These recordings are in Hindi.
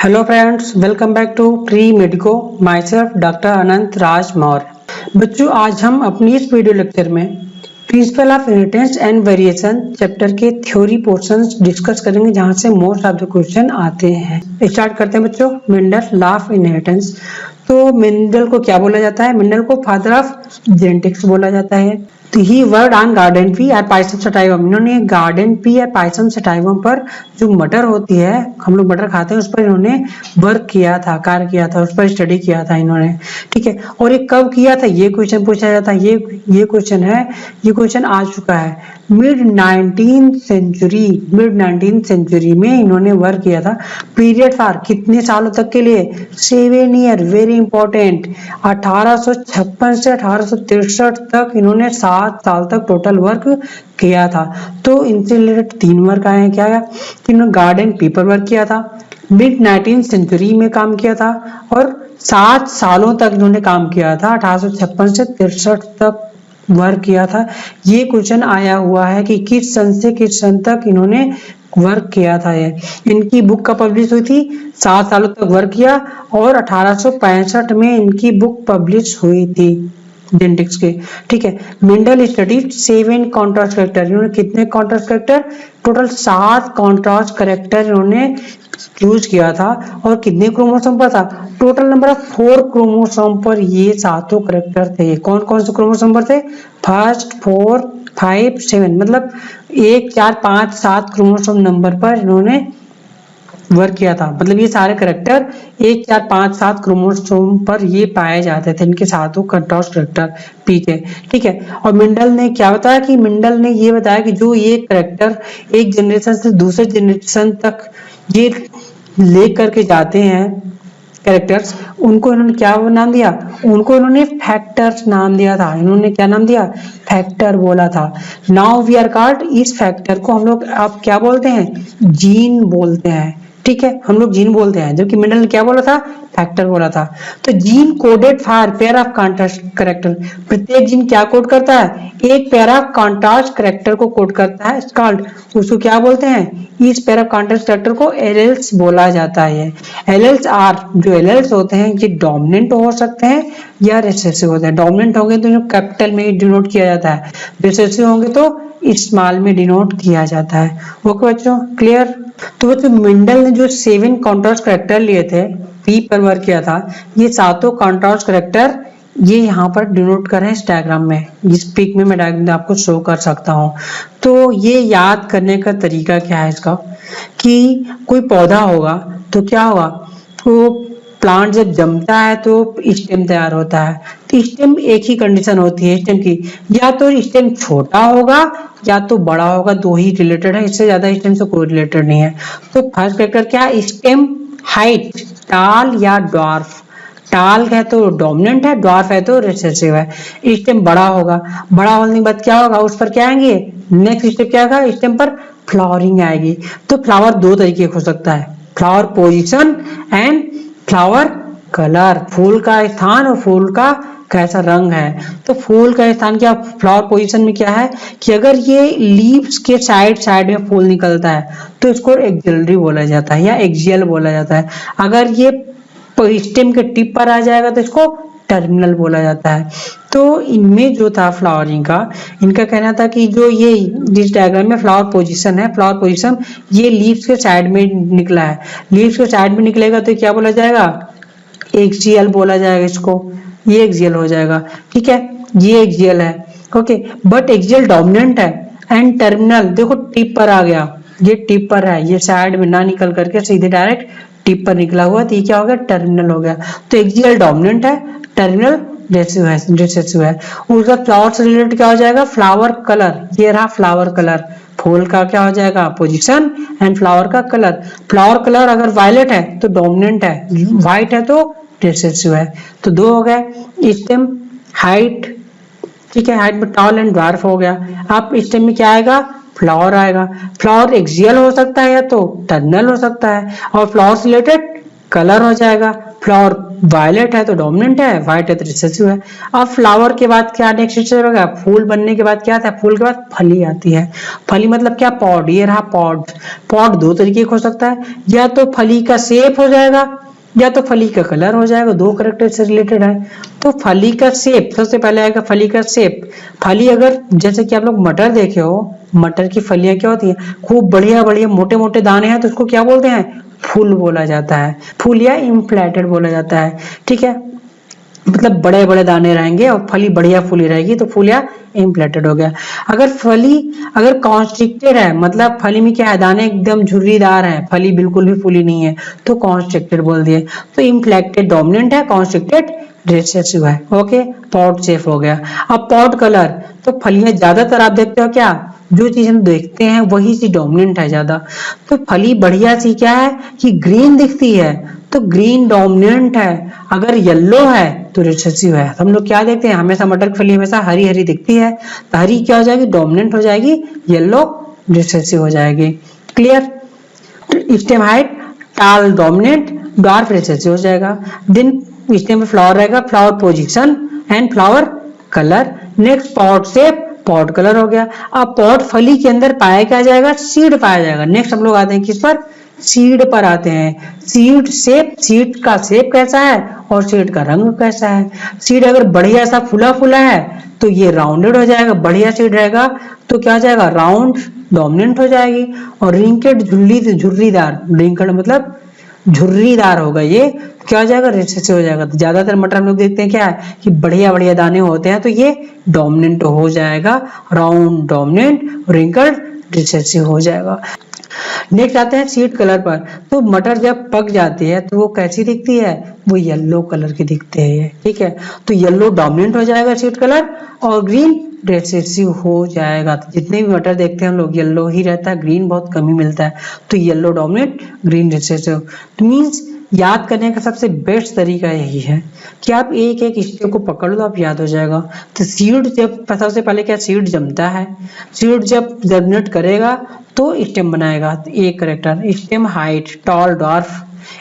Hello friends, welcome back to Pre Medico. Myself doctor Anant Raj Maurya. बच्चों, आज हम अपनी इस वीडियो लेक्चर में principle of inheritance and variation chapter के थ्योरी पोर्शंस डिस्कस करेंगे, जहां से मोस्ट ऑफ द क्वेश्चन आते हैं। स्टार्ट करते हैं बच्चों। Mendel law of inheritance. तो मेंडल को क्या बोला जाता है? मेंडल को फादर ऑफ जेनेटिक्स बोला जाता है। तो ही वर्ड ऑन गार्डन पी और पाइसम सटाइवम। इन्होंने गार्डन पी और पाइसम सटाइवम पर जो मटर होती है, हम लोग मटर खाते हैं, उस पर इन्होंने वर्क किया था, कार्य किया था, उस पर स्टडी किया था इन्होंने। ठीक है, और ये कब किया था ये क्वेश्चन पूछा जाता है। ये क्वेश्चन है, ये क्वेश्चन आ चुका है मिड 19th सेंचुरी में इन्होंने वर्क किया था। पीरियड फॉर कितने सालों तक के लिए? 7 ईयर, वेरी इंपॉर्टेंट। 1856 से 1863 तक इन्होंने 7 साल तक टोटल वर्क किया था। तो इनसे रिलेटेड 3 वर्क आए हैं। क्या है? इन्होंने गार्डन पेपर वर्क किया था, मिड 19th सेंचुरी में काम किया था, और 7 सालों तक इन्होंने काम किया था। 1856 से 63 तक वर्क किया था। ये क्वेश्चन आया हुआ है कि किस सन से किस सन तक इन्होंने वर्क किया था। ये इनकी बुक कब पब्लिश हुई थी? 7 सालों तक वर्क किया, और 1865 में इनकी बुक पब्लिश हुई थी जेनेटिक्स के। ठीक है, मेंडल स्टडीड 7 कॉन्ट्रास्ट कैरेक्टर। इन्होंने कितने contrast character? Total 7 contrast character इन्होंने यूज किया था। और कितने क्रोमोसोम पर था? टोटल नंबर ऑफ 4 क्रोमोसोम पर ये 7 कैरेक्टर थे। कौन कौन से क्रोमोसोम पर थे? फर्स्ट, 4, 5, 7, मतलब 1, 4, 5, 7 क्रोमोसोम नंबर पर इन्होंने वर्क किया था। मतलब ये सारे कैरेक्टर 1, 4, 5, 7 क्रोमोसोम पर ये पाए जाते थे, इनके 7 कॉन्ट्रास्ट कैरेक्टर पी के। ठीक है, और मेंडल ने क्या बताया कि मेंडल ने ये बताया कि जो ये कैरेक्टर एक जनरेशन से दूसरे जनरेशन तक ये ले करके जाते हैं कैरेक्टर्स, उनको इन्होंने क्या नाम दिया? उनको इन्होंने फैक्टर्स नाम दिया था। इन्होंने क्या नाम दिया? फैक्टर बोला था। नाउ वी आर कॉल्ड, इस फैक्टर को हम लोग अब क्या बोलते हैं? जीन बोलते हैं। ठीक है, हम लोग जीन बोलते हैं, जबकि मेंडल ने क्या बोला था? फैक्टर बोला था। तो gene coded for pair of contrast character. प्रत्येक जीन क्या कोड करता है? एक पेयर ऑफ कॉन्ट्रास्ट कैरेक्टर को कोड करता है। कॉल्ड, उसको क्या बोलते हैं? इस पेयर ऑफ कॉन्ट्रास्ट कैरेक्टर को एलेल्स बोला जाता है। एलेल्स आर, जो एलेल्स होते हैं ये डोमिनेंट हो सकते हैं या रिसेसिव होते हैं। डोमिनेंट होंगे तो कैपिटल में डिनोट किया जाता है, रिसेसिव होंगे तो स्मॉल में डिनोट किया जाता है। ओके बच्चों, क्लियर? तो बच्चों, मेंडल ने जो 7 कॉन्ट्रास्ट कैरेक्टर लिए थे, पी पर वर्क किया था, ये 7 कॉन्ट्रास्ट कैरेक्टर ये यहाँ पर डिनोट कर रहे हैं इस डायग्राम में। इस पिक में मैं डायग्राम आपको शो कर सकता हूँ। तो ये याद करने का तरीका क्या है इसका, कि कोई पौधा होगा तो क्या होगा? तो प्लांट जब जमता है तो स्टेम तैयार होता है। तो स्टेम एक ही कंडीशन होती है स्टेम की, या तो स्टेम छोटा होगा या तो बड़ा होगा, 2 ही रिलेटेड है, इससे ज्यादा स्टेम से कोई रिलेटेड नहीं है। तो फर्स्ट फैक्टर क्या है? स्टेम हाइट, टाल या ड्वार्फ। टाल है तो डोमिनेंट है, ड्वार्फ है तो रिसेसिव है। स्टेम बड़ा होगा, बड़ा होने के बाद क्या होगा? उस पर क्या आएंगे? नेक्स्ट स्टेप क्या होगा? स्टेम पर फ्लावरिंग आएगी। तो फ्लावर 2 तरीके हो सकता है, flower position and flower colour. फूल का स्थान और फूल का कैसा रंग है। तो फूल का स्थान क्या? फ्लावर पोजीशन में क्या है कि अगर ये लीव्स के साइड साइड में फूल निकलता है तो इसको एक्सिलरी बोला जाता है या एक्सियल बोला जाता है। अगर ये स्टेम के टिप पर आ जाएगा तो इसको टर्मिनल बोला जाता है। तो इनमें जो था फ्लावरिंग का, इनका कहना था कि जो ये जिस डायग्राम में फ्लावर पोजीशन है, फ्लावर पोजीशन ये लीव्स के साइड में निकला है। लीव्स के साइड में निकलेगा तो क्या बोला जाएगा? एक्सियल बोला जाएगा इसको, ये एक्सियल हो जाएगा। ठीक है, ये एक्सियल है। ओके, बट एक्सियल डोमिनेंट है एंड टर्मिनल देखो टिप पर आ गया, ये टिप पर है, ये साइड में ना निकल करके सीधे डायरेक्ट टिप पर निकला हुआ, तो ये क्या हो गया? टर्मिनल हो गया। तो एक्सियल डोमिनेंट है, टर्मिनल रिसेसिव है। उसका फ्लावर से रिलेटेड क्या हो जाएगा? फ्लावर कलर, ये रहा फ्लावर कलर। फूल का क्या हो जाएगा? पोजीशन एंड फ्लावर का कलर। फ्लावर कलर अगर वायलेट है तो डोमिनेंट है, व्हाइट है तो रिसेसिव है। तो 2 हो गए। स्टेम हाइट, ठीक है, हाइट में टॉल एंड ड्वार्फ हो गया। अब स्टेम में क्या आएगा? फ्लावर आएगा। फ्लावर एक्सियल हो सकता है या तो टर्मिनल हो सकता है, और फ्लावर से रिलेटेड कलर हो जाएगा। फ्लावर वायलेट है तो डोमिनेंट है, व्हाइट है तो रिसेसिव है। अब फ्लावर के बाद क्या नेक्स्ट स्टेज होगा, फूल बनने के बाद क्या आता है, फूल के बाद फली आती है। फली मतलब क्या, पॉड, ये रहा पॉड। पॉड दो तरीके का हो सकता है, या तो फली का शेप हो जाएगा या तो फली का कलर हो जाएगा, दो करेक्टर से रिलेटेड है। तो फली का शेप सबसे पहले आएगा, फली का शेप। फली अगर जैसे कि आप लोग मटर देखे हो, मटर की फलियां क्या होती है, खूब बढ़िया बढ़िया मोटे मोटे दाने हैं तो उसको क्या बोलते हैं, फूल बोला जाता है, फूल या इम्प्लेटेड बोला जाता है। ठीक है, मतलब बड़े बड़े दाने रहेंगे और फली बढ़िया फूली रहेगी तो फूल या इम्प्लेटेड हो गया। अगर फली अगर कॉन्स्ट्रिक्टेड है, मतलब फली में क्या है, दाने एकदम झुर्रीदार है, फली बिल्कुल भी फूली नहीं है, तो कॉन्स्ट्रिक्टेड बोल दिए। तो इम्प्लेटेड डोमिनेंट है, कॉन्स्ट्रिक्टेड रिसेसिव है। ओके, पॉड शेप हो गया। अब पॉड कलर, तो फलियां ज्यादातर आप देखते हो क्या, जो चीज हम देखते हैं वही चीज डोमिनेंट है ज्यादा। तो फली बढ़िया सी क्या है कि ग्रीन दिखती है, तो ग्रीन डोमिनेंट है। अगर येलो है तो रिसेसिव है। हम लोग क्या देखते हैं, हमेशा मटर की फली हमेशा हरी हरी दिखती है, तो हरी क्या हो जाएगी, डोमिनेंट हो जाएगी, येलो रिसेसिव हो जाएगी। क्लियर। स्टेम हाइट टाल डोमिनेंट, डॉर्फ रिसेसिव हो जाएगा। देन स्टेम में फ्लावर रहेगा, flower position and flower colour. Next pot shape, pot colour हो गया। अब पॉट फली के अंदर पाया क्या जाएगा, सीड पाया जाएगा। नेक्स्ट हम लोग आते हैं किस पर, सीड पर आते हैं। सीड शेप, सीड का शेप कैसा है और सीड का रंग कैसा है। सीड अगर बढ़िया सा फुला फुला है तो ये राउंडेड हो जाएगा, बढ़िया सीड रहेगा तो क्या हो जाएगा, राउंड डोमिनेंट हो जाएगी। और रिंकेड झुर्री झुर्रीदार, रिंकेड मतलब झुर्रीदार होगा, ये क्या हो जाएगा, रिसेसिव हो जाएगा। तो ज्यादातर मटर हम लोग देखते हैं क्या है कि बढ़िया बढ़िया दाने होते हैं तो ये डोमिनेंट हो जाएगा, राउंड डोमिनेंट, रिंकल्ड रिसेसिव हो जाएगा। नेक्स्ट आते हैं सीड कलर पर। तो मटर जब पक जाती है तो वो कैसी दिखती है, वो येलो कलर की दिखते हैं। ठीक है, तो येलो डोमिनेंट हो जाएगा सीड कलर और ग्रीन रिसेसिव हो जाएगा। तो जितने भी मटर देखते हैं हम लोग येलो ही रहता है, ग्रीन बहुत कम ही मिलता है। तो येलो डोमिनेंट, ग्रीन रिसेसिव। तो मीन्स याद करने का सबसे बेस्ट तरीका यही है कि आप एक एक स्टेप को पकड़ लो, आप याद हो जाएगा। तो सीड जब सबसे पहले क्या, सीड जमता है, सीड जब जर्मिनेट करेगा तो स्टेम बनाएगा। तो एक character, stem height tall dwarf,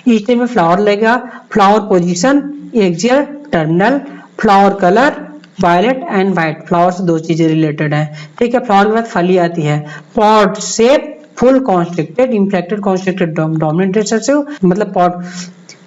stem में फ्लावर लगेगा, flower position axial terminal, flower colour violet and white, flower से दो चीजें रिलेटेड है। ठीक है, फ्लावर के बाद फली आती है। Pod shape full constricted, inflated constricted dominant recessive, मतलब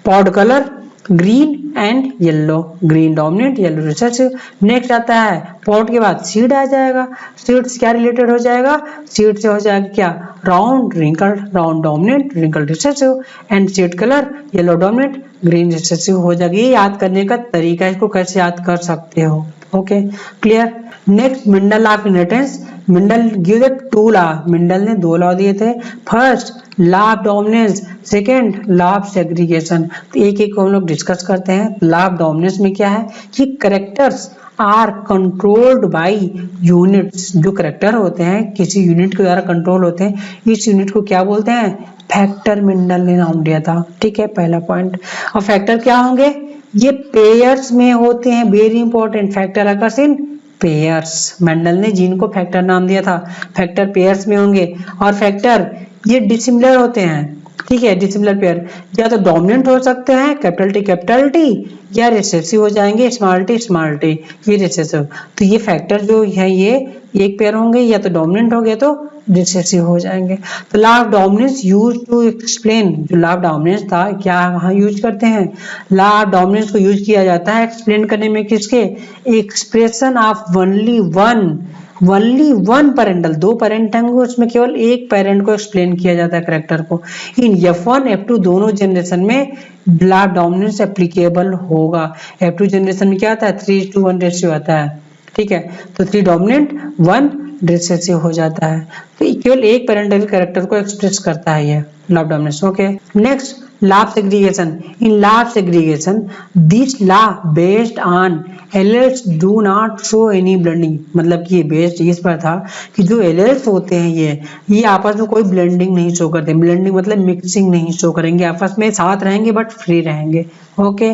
pod colour green and yellow, green dominant yellow recessive. Next आता है पॉड के बाद सीड आ जाएगा। सीड से क्या रिलेटेड हो जाएगा, सीड से हो जाएगा क्या, round wrinkled, round dominant, wrinkled recessive and seed colour yellow dominant, green recessive हो जाएगी। ये याद करने का तरीका है, इसको कैसे याद कर सकते हो। Okay, clear. Next Mendel of inheritance. Mendel give the two law, Mendel ने दो लॉ दिए थे। First law of dominance, second law of segregation. तो एक एक को हम लोग डिस्कस करते हैं। लॉ ऑफ डोमिनेंस में क्या है कि characters are controlled by units. जो करेक्टर होते हैं किसी यूनिट के द्वारा कंट्रोल होते हैं, इस यूनिट को क्या बोलते हैं, फैक्टर मिंडल ने नाम दिया था। ठीक है, पहला पॉइंट। और फैक्टर क्या होंगे, ये पेयर्स में होते हैं, very important, factor occurs in pairs. Mendel ने जिनको फैक्टर नाम दिया था, फैक्टर पेयर्स में होंगे। और फैक्टर ये डिसिमिलर होते हैं। ठीक है, डिसिमिलर पेयर या तो डोमिनेंट हो सकते हैं, कैपिटल टी, या रिसेसिव हो जाएंगे, स्मॉल टी, ये रिसेसिव। तो ये फैक्टर जो है ये एक पेयर होंगे, या तो डोमिनेंट हो गए तो रिसेसिव हो जाएंगे। तो law of dominance use to explain, जो लॉ ऑफ डोमिनेंस था क्या वहां यूज करते हैं, लॉ ऑफ डोमिनेंस को यूज किया जाता है एक्सप्लेन करने में किसके, expression of only one parental, दो पेरेंट होंगे उसमें केवल एक पेरेंट को एक्सप्लेन किया जाता है करेक्टर को। इन F1 F2 दोनों जनरेशन में लॉ ऑफ डोमिनेंस एप्लीकेबल होगा। F2 जनरेशन में क्या आता है, 3:1 रेशियो आता है। ठीक है, तो 3 डोमिनेंट 1 रिसेसिव हो जाता है। तो केवल एक पेरेंटल कैरेक्टर को एक्सप्रेस करता है ये law of dominance. Okay, next law of segregation. In law of segregation this law based on alleles do not show any blending, मतलब कि ये बेस्ड इस पर था कि जो एलेल्स होते हैं ये आपस में कोई ब्लेंडिंग नहीं शो करते। ब्लेंडिंग मतलब मिक्सिंग नहीं शो करेंगे, आपस में साथ रहेंगे बट फ्री रहेंगे। ओके,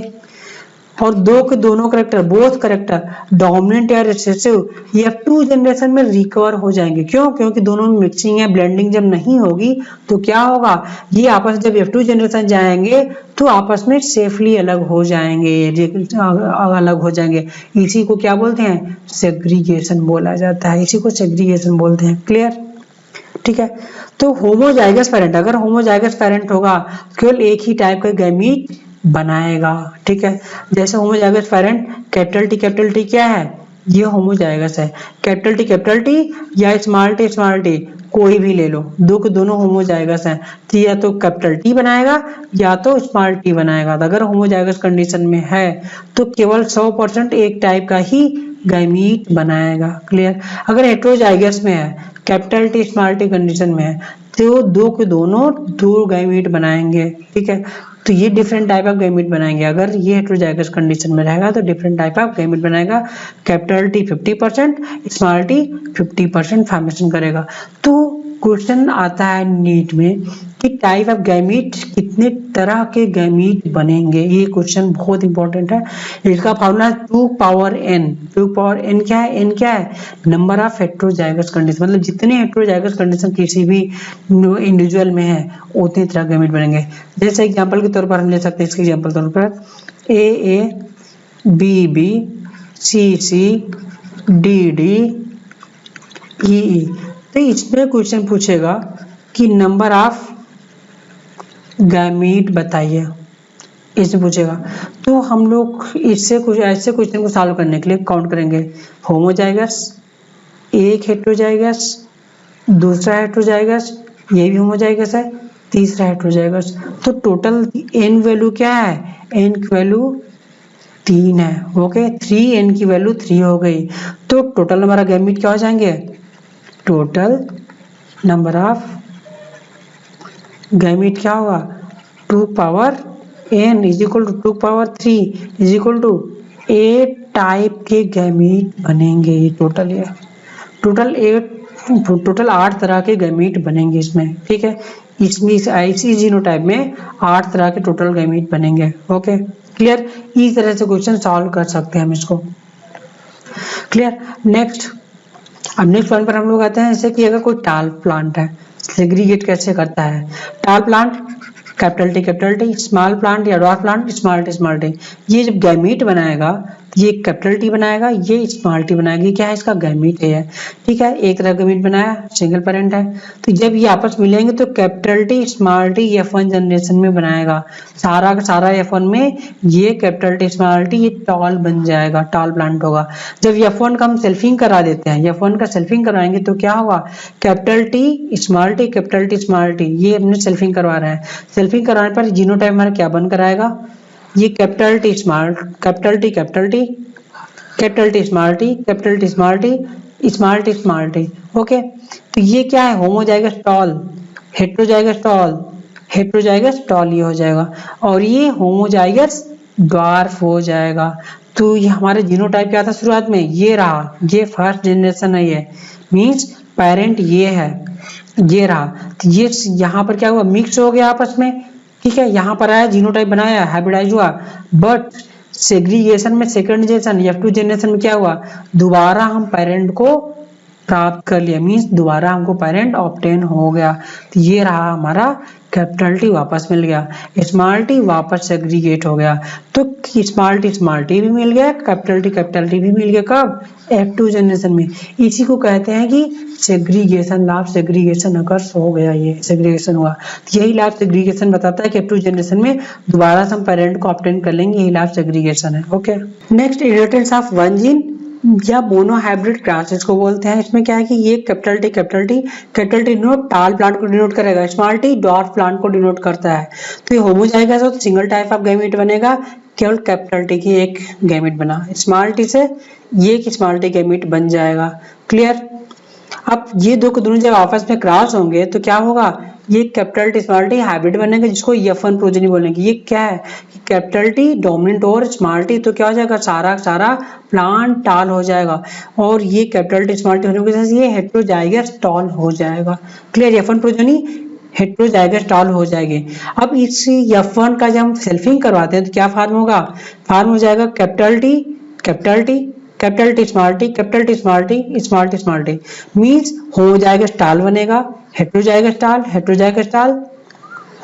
और दो के दोनों करेक्टर, बोथ करेक्टर डोमिनेंट या रिसेसिव, ये F2 जनरेशन में रिकवर हो जाएंगे। क्यों? क्योंकि दोनों में मिक्सिंग है, ब्लेंडिंग जब नहीं होगी तो क्या होगा, ये आपस जब F2 जनरेशन जाएंगे तो आपस में सेफली अलग हो जाएंगे, अलग हो जाएंगे। इसी को क्या बोलते हैं, सेग्रीगेशन बोला जाता है, इसी को सेग्रीगेशन बोलते हैं। क्लियर? ठीक है। तो होमोजाइगस पेरेंट, अगर होमोजाइगस पेरेंट होगा केवल एक ही टाइप का गैमीट बनाएगा। ठीक है, जैसे होमोजाइगस पेरेंट कैपिटल टी क्या है, ये होमोजाइगस है। कैपिटल टी या स्मॉल टी कोई भी ले लो, दो के दोनों होमोजाइगस हैं, तो या तो कैपिटल टी बनाएगा या तो स्मॉल टी बनाएगा। तो अगर होमोजाइगस कंडीशन में है तो केवल 100% एक टाइप का ही गैमीट बनाएगा। क्लियर? अगर हेटेरोजाइगस में है, capital T small T condition में है, तो दो के दोनों दो गैमीट बनाएंगे। ठीक है, तो ये डिफरेंट टाइप ऑफ गैमीट बनाएंगे। अगर ये हेटेरोजाइगस कंडीशन में रहेगा तो डिफरेंट टाइप ऑफ गैमीट बनाएगा। Capital T 50%, small T 50% formation करेगा। तो क्वेश्चन आता है नीट में कि टाइप ऑफ गैमीट, कितने तरह के गैमीट बनेंगे, ये क्वेश्चन बहुत इंपॉर्टेंट है। इसका formula 2 power n। 2 power n क्या है, n क्या है, नंबर ऑफ हेटेरोजाइगस कंडीशन, मतलब जितने हेटेरोजाइगस कंडीशन किसी भी इंडिविजुअल में है उतने तरह गैमीट बनेंगे। जैसे एग्जांपल के तौर पर हम ले सकते हैं, इसके एग्जांपल तौर पर A B B C C D D E। तो इसमें क्वेश्चन पूछेगा कि नंबर ऑफ गैमीट बताइए, इसमें पूछेगा। तो हम लोग इससे कुछ ऐसे क्वेश्चन को सॉल्व करने के लिए काउंट करेंगे। होमोजाइगस, एक हेटेरोजाइगस, दूसरा हेटेरोजाइगस, ये भी होमोजाइगस है, तीसरा हेटेरोजाइगस। तो टोटल n वैल्यू क्या है, n की वैल्यू 3 है। ओके, 3n की वैल्यू 3 हो गई। तो टोटल नंबर ऑफ गैमीट क्या हो जाएंगे, टोटल नंबर ऑफ गैमीट क्या होगा, 2 power n is equal to 2 power 3 is equal to 8 type के गैमीट बनेंगे। ये टोटल 8 तरह के गैमीट बनेंगे इसमें। ठीक है, इसमें इस IC जीनोटाइप में 8 तरह के टोटल गैमीट बनेंगे। Okay, clear? इस तरह से क्वेश्चन सॉल्व कर सकते हैं हम इसको। क्लियर? नेक्स्ट, अब नेक्स्ट पॉइंट पर हम लोग आते हैं, जैसे कि अगर कोई टाल प्लांट है, सेग्रीगेट कैसे करता है। टाल plant capital T, small plant या डॉट प्लांट स्मॉल टी। ये जब गैमीट बनाएगा, ये कैपिटल टी बनाएगा, ये स्मॉल टी बनाएगा। ये क्या है, इसका गैमीट है। ठीक है, एक तरह गैमीट बनाया, सिंगल पेरेंट है। तो जब ये आपस मिलेंगे तो capital T small T F1 generation में बनाएगा। सारा का सारा F1 में ये कैपिटल टी स्मॉल टी, ये टॉल बन जाएगा, टॉल प्लांट होगा। जब F1 का हम सेल्फिंग करा देते हैं, F1 का सेल्फिंग करवाएंगे तो क्या होगा, capital T small T, capital T small T, ये हमने सेल्फिंग करवा रहे हैं। सेल्फिंग कराने पर जीनोटाइप हमारा क्या बनकर आएगा, ये capital T small, capital T small T, capital T small T. Okay, तो ये क्या है, होमोजाइगस टॉल, हेटेरोजाइगस टॉल ये हो जाएगा, और ये होमोजाइगस ड्वार्फ हो जाएगा। तो ये हमारे जीनोटाइप क्या था शुरुआत में, ये रहा, ये फर्स्ट जनरेशन है, ये मींस पेरेंट ये है, ये रहा। तो ये यहाँ पर क्या हुआ, मिक्स हो गया आपस में। ठीक है, यहाँ पर आया, जीनोटाइप बनाया, हाइब्रिडाइज हुआ, बट सेग्रीगेशन में सेकंड जनरेशन F2 जनरेशन में क्या हुआ, दोबारा हम पेरेंट को प्राप्त कर लिया, मींस दोबारा हमको पेरेंट ऑब्टेन हो गया। तो ये रहा हमारा कैपिटल टी वापस मिल गया, स्मॉल टी वापस सेग्रीगेट हो गया। तो स्मॉल टी भी मिल गया, कैपिटल टी भी मिल गया, कब, F2 जनरेशन में। इसी को कहते हैं कि segregation, law of segregation occurs हो गया, ये सेग्रीगेशन हुआ। तो यही लॉ ऑफ सेग्रीगेशन बताता है कि F2 जनरेशन में दोबारा से हम पेरेंट को ऑब्टेन कर लेंगे, यही लॉ ऑफ सेग्रीगेशन है। Okay, next, inheritance of one gene या मोनोहाइब्रिड क्लासेस को बोलते हैं। इसमें क्या है कि ये कैपिटल टी डिनोट टाल प्लांट को डिनोट करेगा, स्मॉल टी डॉट प्लांट को डिनोट करता है। तो ये होमोजाइगस हो तो सिंगल टाइप ऑफ गैमीट बनेगा, केवल कैपिटल टी की एक गैमीट बना, स्मॉल टी से ये एक स्मॉल टी गैमीट बन जाएगा। क्लियर? अब ये दो के दोनों जब आपस में क्रॉस होंगे तो क्या होगा, ये capital T small T hybrid बनेगा, जिसको F1 प्रोजेनी बोलेंगे। ये क्या है, कैपिटल टी डोमिनेंट और स्मॉल टी, तो क्या हो जाएगा, सारा प्लांट टाल हो जाएगा, और ये कैपिटल टी स्मॉल टी होने की वजह से ये हेटेरोजाइगस टॉल हो जाएगा। Clear? F1 progeny heterozygous tall हो जाएगी। अब इस F1 का जब हम सेल्फिंग करवाते हैं तो क्या फार्म होगा, फार्म हो जाएगा capital T capital T capital T small T capital T small T small T small T, means homozygous tall बनेगा, हेट्रोजाइगस टॉल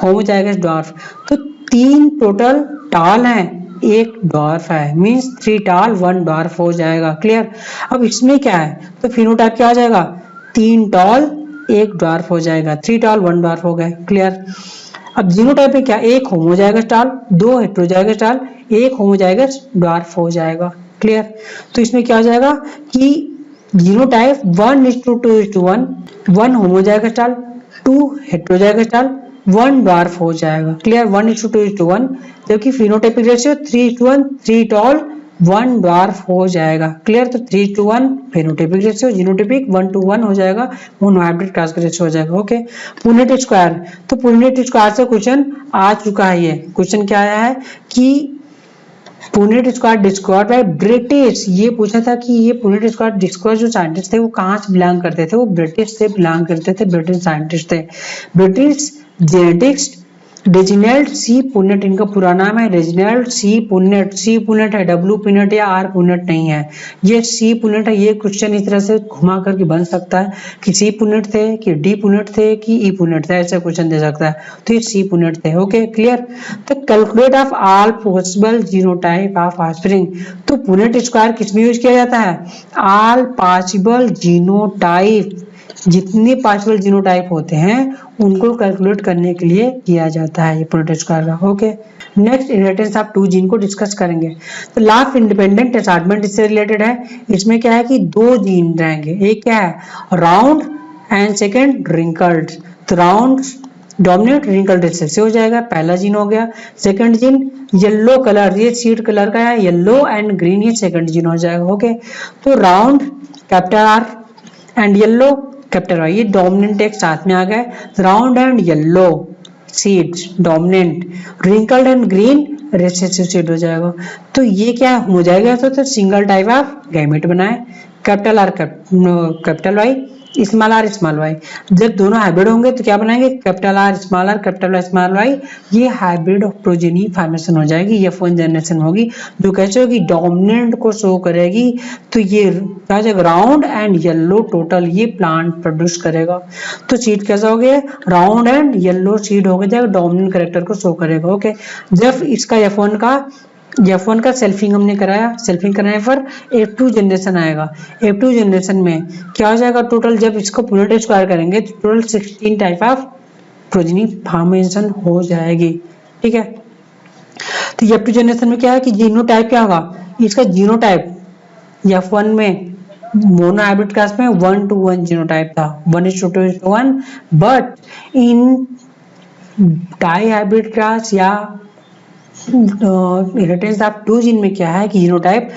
होमोजाइगस डॉर्फ। तो 3 टोटल टॉल हैं, 1 डॉर्फ है, मीन्स 3 टॉल 1 डॉर्फ हो जाएगा। क्लियर। अब इसमें क्या है, तो फिनोटाइप क्या हो जाएगा, 3 टॉल 1 डॉर्फ हो जाएगा, 3 टॉल 1 डॉर्फ हो गए। क्लियर। अब जीनोटाइप में क्या, 1 homozygous tall 2 heterozygous tall 1 homozygous dwarf हो जाएगा। क्लियर। तो इसमें क्या हो जाएगा कि genotype 1:2:1, 1 homozygous tall 2 heterozygous tall 1 dwarf हो जाएगा। क्लियर। 1:2:1, जबकि फिनोटाइपिक रेशियो 3:1, 3 टॉल 1 डॉर्फ हो जाएगा। क्लियर। तो 3:1 फेनोटाइपिक रेशियो, जीनोटाइपिक 1:1 हो जाएगा, मोनोहाइब्रिड क्रॉस का रेशियो हो जाएगा। ओके। पुनेट स्क्वायर, तो पुनेट स्क्वायर से क्वेश्चन आ चुका है। ये क्वेश्चन क्या आया है कि Punnett square discovered by British, ये पूछा था कि ये पुनेट स्क्वायर डिस्कवर्ड जो साइंटिस्ट थे वो कहाँ से बिलोंग करते थे, वो ब्रिटिश से बिलोंग करते थे, ब्रिटिश साइंटिस्ट थे। British genetics Reginald C Punnett इनका पूरा नाम है, Reginald C Punnett. C Punnett है, डब्ल्यू पुनेट या आर पुनेट नहीं है, ये सी पुनेट है। ये क्वेश्चन इस तरह से घुमा करके बन सकता है कि सी पुनेट थे कि डी पुनेट थे कि ई पुनेट थे, ऐसा क्वेश्चन दे सकता है। तो ये सी पुनेट थे। ओके। क्लियर। तो calculate of all possible genotype of offspring, तो पुनेट स्क्वायर किस में यूज किया जाता है, ऑल पॉसिबल जीनोटाइप, जितने पॉसिबल जीनोटाइप होते हैं उनको कैलकुलेट करने के लिए किया जाता है ये पुनेट स्क्वायर का। Okay. Next inheritance of 2 gene को डिस्कस करेंगे। तो लॉ ऑफ इंडिपेंडेंट असार्टमेंट इससे रिलेटेड है। इसमें क्या है कि 2 जीन रहेंगे, एक क्या है राउंड एंड सेकंड रिंकल्ड। तो राउंड डोमिनेट, रिंकल्ड रिसेसिव हो जाएगा, पहला जीन हो गया। सेकंड जीन येलो कलर, ये सीड कलर का है, येलो एंड ग्रीन, ये सेकंड जीन हो जाएगा। ओके। तो round capital R and yellow capital Y, ये डोमिनेंट एक साथ में आ गए। Round and yellow seeds dominant, wrinkled and green recessive seed हो जाएगा। तो ये क्या हो जाएगा, तो सिंगल टाइप ऑफ गैमेट बनाए, capital R capital Y, small R small Y. जब दोनों हाइब्रिड होंगे तो क्या बनाएंगे, capital R capital Y small Y, ये हाइब्रिड प्रोजेनी फॉर्मेशन हो जाएगी, ये F1 जनरेशन होगी जो कैसे होगी, डोमिनेंट को शो करेगी। तो ये क्या हो जाएगा, राउंड एंड येलो टोटल ये प्लांट प्रोड्यूस करेगा। तो सीड कैसा हो गया, राउंड एंड येलो सीड हो गया, डोमिनेंट कैरेक्टर को शो करेगा। ओके। जब इसका F1 का सेल्फिंग हमने कराया, सेल्फिंग कराने पर F2 जनरेशन आएगा। F2 जनरेशन में क्या हो जाएगा, टोटल जब इसको पुनेट स्क्वायर करेंगे तो total 16 type of progeny formation हो जाएगी। ठीक है। तो F2 जनरेशन में क्या है कि जीनोटाइप क्या होगा, इसका जीनोटाइप F1 में मोनो हाइब्रिड क्लास में 1:1 जीनोटाइप था, 1:2:1, but in dihybrid class या इनहेरिटेंस ऑफ 2 जीन में क्या है कि जीनोटाइप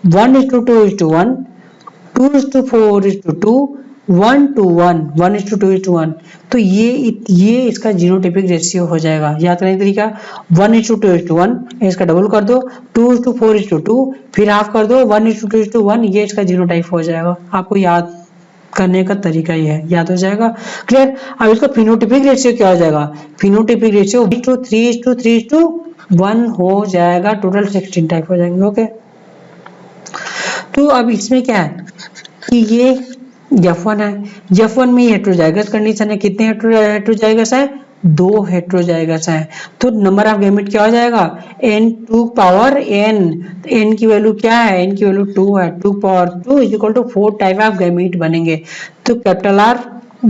1:2:1, 2:4:2, 1:1, 1:2:1। तो ये इसका जीनोटाइपिक रेशियो हो जाएगा। याद करने का तरीका 1:2:1, इसका डबल कर दो 2:4:2, फिर हाफ कर दो 1:2:1, ये इसका जीनोटाइप हो जाएगा। आपको याद करने का तरीका ये है, याद हो जाएगा। क्लियर। अब इसका फिनोटाइपिक रेशियो क्या हो जाएगा, फिनोटाइपिक रेशियो 3:3:1 हो जाएगा, टोटल 16 टाइप हो जाएंगे। ओके। तो अब इसमें क्या है कि ये F1 है, F1 में हेट्रोजाइगस कंडीशन है, कितने हेट्रोजाइगस है, 2 हेट्रोजाइगस है। तो नंबर ऑफ गैमेट क्या हो जाएगा, n2 पावर n, n की वैल्यू क्या है, n की वैल्यू 2 है, 2 power 2 is equal to 4 type of gamete बनेंगे। तो कैपिटल आर,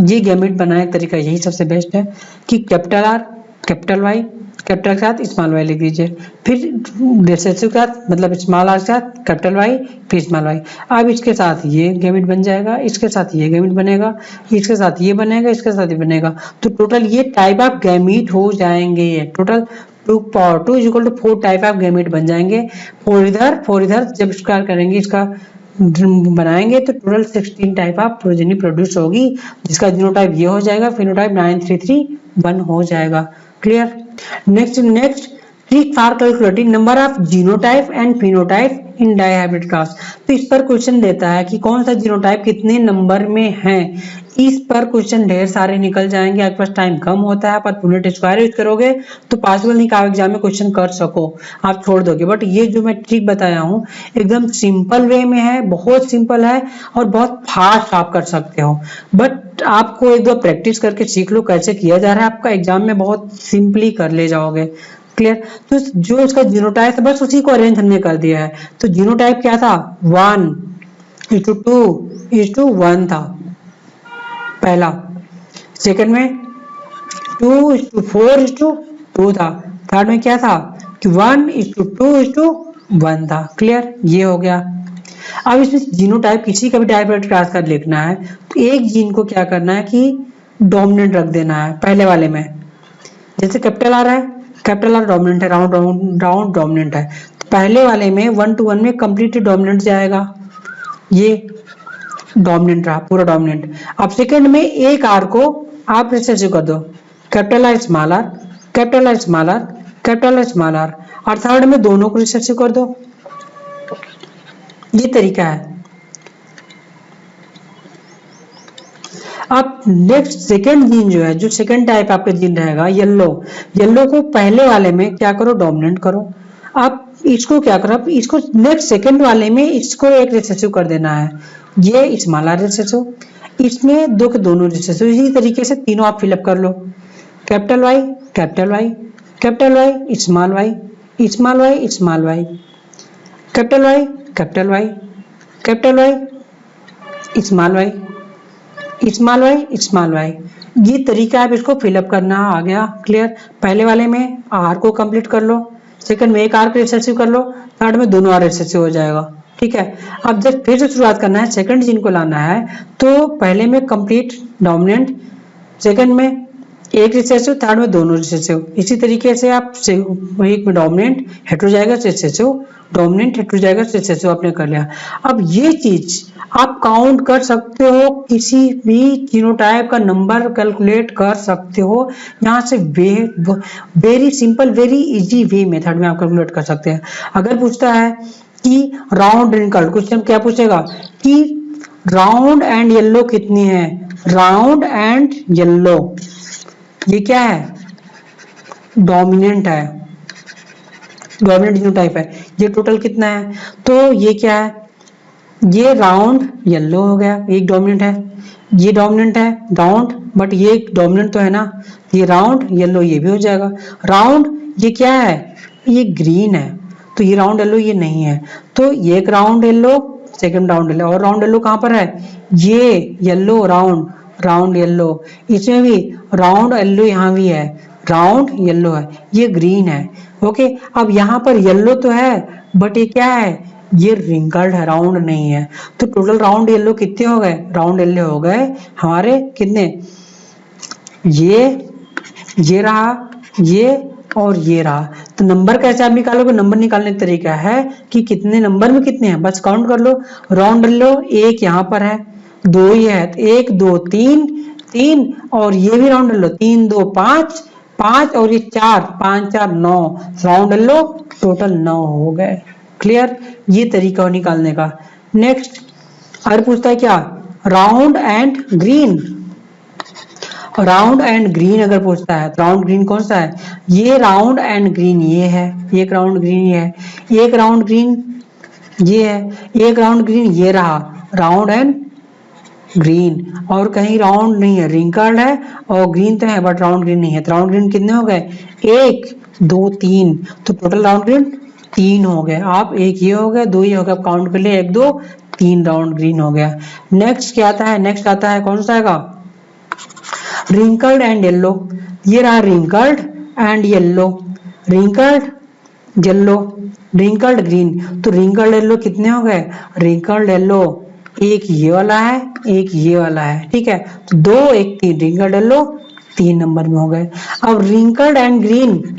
ये गैमेट बनाने का तरीका यही सबसे बेस्ट है कि capital R capital Y, capital के साथ स्मॉल वाई लिख दीजिए, फिर रिसेसिव के साथ मतलब स्मॉल आर के साथ कैपिटल वाई फिर स्मॉल वाई। अब इसके साथ ये गैमेट बन जाएगा, इसके साथ ये गैमेट बनेगा, इसके साथ ये बनेगा, इसके साथ ये बनेगा। तो टोटल ये टाइप ऑफ गैमेट हो जाएंगे, ये total 2 power 2 is equal to 4 type of gamete बन जाएंगे। 4 इधर जब स्क्वायर करेंगे इसका बनाएंगे तो total 16 type of progeny produce होगी, जिसका जीनोटाइप ये हो जाएगा, फिनोटाइप 9331 हो जाएगा। Clear. Next trick for calculating number of genotype and phenotype in dihybrid class. तो इस पर क्वेश्चन देता है कि कौन सा जीनोटाइप कितने नंबर में है। इस पर क्वेश्चन ढेर सारे निकल जाएंगे, आपके पास टाइम कम होता है, पर पुनेट स्क्वायर यूज करोगे तो पॉसिबल नहीं कि आप एग्जाम में क्वेश्चन कर सको, आप छोड़ दोगे। बट ये जो मैं ट्रिक बताया हूँ एकदम सिंपल वे में है, बहुत सिंपल है और बहुत फास्ट आप कर सकते हो। बट आपको एक दो प्रैक्टिस करके सीख लो कैसे किया जा रहा है, आपका एग्जाम में बहुत सिंपली कर ले जाओगे। क्लियर। तो जो इसका जीनोटाइप है बस उसी को अरेंज हमने कर दिया है। तो जीनोटाइप क्या था, 1:2:1 था पहला। सेकंड में 2:4:2 था। थर्ड में क्या था कि 1:2:1 था। क्लियर, ये हो गया। अब इसमें जीनोटाइप किसी का भी डायहाइब्रिड क्लास का लिखना है तो एक जीन को क्या करना है कि डोमिनेंट रख देना है पहले वाले में। जैसे कैपिटल आ रहा है, कैपिटल आर डोमिनेंट है, राउंड डोमिनेंट है, तो पहले वाले में 1:1 में कंप्लीटली डोमिनेंट जाएगा, ये डोमिनेंट रहा, पूरा डोमिनेंट। अब सेकंड में एक आर को आप रिसेसिव कर दो, capital R small R, capital R small R, capital R small R, और थर्ड में दोनों को रिसेसिव कर दो। ये तरीका है। अब नेक्स्ट सेकंड जीन जो है, जो सेकंड टाइप आपका जीन रहेगा येलो, येलो को पहले वाले में क्या करो, डोमिनेंट करो। अब इसको क्या करो, अब इसको नेक्स्ट सेकंड वाले में इसको एक रिसेसिव कर देना है, ये स्मॉल आर रिसेसिव, इसमें दो के दोनों रिसेसिव। इसी तरीके से तीनों आप फिलअप कर लो, capital Y, capital Y, capital Y, small Y, small Y, small Y, capital Y, capital Y, capital Y, small Y, small Y, small Y. ये तरीका है इसको फिलअप करना। आ गया क्लियर। पहले वाले में आर को कंप्लीट कर लो, सेकंड में एक आर को रिसेसिव कर लो, थर्ड में दोनों आर रिसेसिव हो जाएगा। ठीक है। अब जब फिर से शुरुआत करना है, सेकंड जीन को लाना है तो पहले में कंप्लीट डोमिनेंट, सेकंड में एक रिसेसिव, थर्ड में दोनों रिसेसिव। इसी तरीके से आप एक में डोमिनेंट हेटेरो जाएगा रिसेसिव, डोमिनेंट हेटेरो जाएगा रिसेसिव, आपने कर लिया। अब ये चीज आप काउंट कर सकते हो, किसी भी जीनोटाइप का नंबर कैलकुलेट कर सकते हो यहाँ से। Very simple, very easy way method में आप कैलकुलेट कर सकते हैं। अगर पूछता है कि राउंड रिंकल्ड, क्वेश्चन क्या पूछेगा कि राउंड एंड येलो कितनी है, राउंड एंड येलो, ये क्या है, डोमिनेंट है, डोमिनेंट जीनोटाइप है। ये टोटल कितना है, तो ये क्या है, ये राउंड येलो हो गया, एक डोमिनेंट है, ये डोमिनेंट है राउंड, बट ये डोमिनेंट तो है ना, ये राउंड येलो ये भी हो जाएगा। राउंड ये क्या है, ये ग्रीन है, तो ये राउंड येलो ये नहीं है, तो ये एक round yellow, second round yellow, और राउंड येलो कहाँ पर है, ये येलो राउंड, राउंड येलो, इसमें भी राउंड येलो यहाँ भी है, राउंड येलो है, ये ग्रीन है। ओके। अब यहाँ पर येलो तो है बट ये क्या है, ये रिंकल्ड है, राउंड नहीं है। तो टोटल राउंड येलो कितने हो गए, राउंड येलो हो गए हमारे कितने, ये रहा, ये और ये रहा। तो नंबर कैसे आप निकालोगे, नंबर निकालने का तरीका है कि कितने नंबर में कितने हैं, बस काउंट कर लो। राउंड येलो एक यहाँ पर है, दो ये है, तो 1 2 3 3, और ये भी राउंड येलो 3 2 5 5, और ये 4 5 4 9, राउंड येलो टोटल 9 हो गए। क्लियर, ये तरीका हो निकालने का। नेक्स्ट अगर पूछता है क्या, round and green, round and green अगर पूछता है तो राउंड ग्रीन कौन सा है, ये राउंड एंड ग्रीन ये है, एक राउंड ग्रीन ये है, एक राउंड ग्रीन ये है, एक राउंड ग्रीन ये रहा, राउंड एंड ग्रीन, और कहीं राउंड नहीं है, रिंकल्ड है, और ग्रीन तो है बट राउंड ग्रीन नहीं है। तो राउंड ग्रीन कितने हो गए, 1 2 3, तो टोटल राउंड ग्रीन 3 हो गए। आप एक ये हो गया, दो ये हो गया, काउंट कर लिए 1 2 3 राउंड ग्रीन हो गया। नेक्स्ट क्या आता है, नेक्स्ट आता है कौन सा आएगा, रिंकल्ड एंड येलो। ये रहा wrinkled and yellow, wrinkled yellow, wrinkled green. तो रिंकल्ड येलो कितने हो गए, रिंकल्ड येलो एक ये वाला है, एक ये वाला है, ठीक है, तो 2 1 3, रिंकल्ड येलो 3 नंबर में हो गए। अब रिंकल्ड एंड ग्रीन,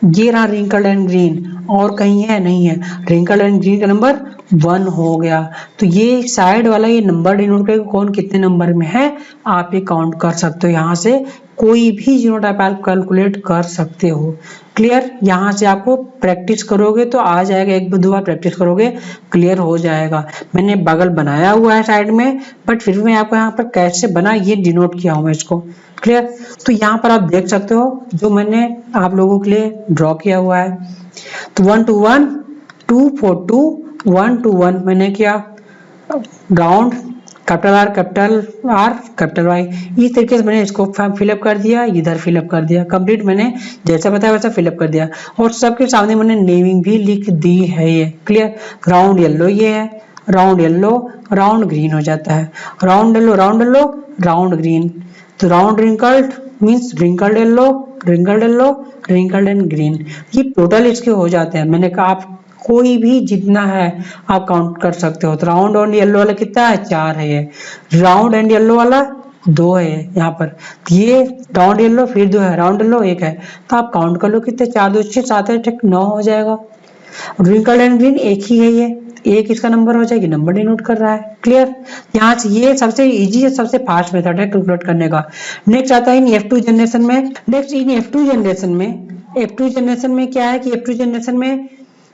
ये रहा रिंकल्ड एंड ग्रीन, और कहीं है नहीं है, रिंकल्ड एंड ग्रीन का नंबर 1 हो गया। तो ये साइड वाला ये नंबर डिनोट करेगा कौन कितने नंबर में है, आप ये काउंट कर सकते हो यहाँ से कोई भी जीनोटाइप आप कैलकुलेट कर सकते हो। क्लियर, यहाँ से आपको प्रैक्टिस करोगे तो आ जाएगा, एक दो बार प्रैक्टिस करोगे क्लियर हो जाएगा। मैंने बगल बनाया हुआ है साइड में, बट फिर भी मैं आपको यहाँ पर कैसे बना ये डिनोट किया हूँ मैं इसको। क्लियर, तो यहाँ पर आप देख सकते हो जो मैंने आप लोगों के लिए ड्रॉ किया हुआ है। तो 1 to 1, 2 for 2, 1 to 1 मैंने किया round, capital R capital Y, इस तरीके से मैंने इसको फिलअप कर दिया, इधर फिलअप कर दिया, कंप्लीट मैंने जैसा बताया वैसा फिलअप कर दिया। और सबके सामने मैंने नेमिंग भी लिख दी है ये। क्लियर, राउंड येलो ये है, राउंड येलो राउंड ग्रीन हो जाता है, राउंड येलो राउंड ग्रीन। तो round wrinkled means wrinkled yellow wrinkled and green, ये टोटल इसके हो जाते हैं। मैंने कहा आप कोई भी जितना है आप काउंट कर सकते हो। तो राउंड एंड येलो वाला कितना है, 4 है ये, राउंड एंड येलो वाला 2 है यहाँ पर, ये राउंड येलो फिर 2 है, राउंड येलो 1 है। तो आप काउंट कर लो कितने, 4 2 6 7 8 9 हो जाएगा। रिंकल्ड एंड ग्रीन एक ही है, ये एक इसका नंबर हो जाएगी, नंबर डिनोट कर रहा है। क्लियर, यहाँ से ये सबसे इजी है, सबसे फास्ट मेथड है कैलकुलेट करने का। नेक्स्ट आता है इन F2 जनरेशन में। नेक्स्ट इन F2 जनरेशन में क्या है कि F2 जनरेशन में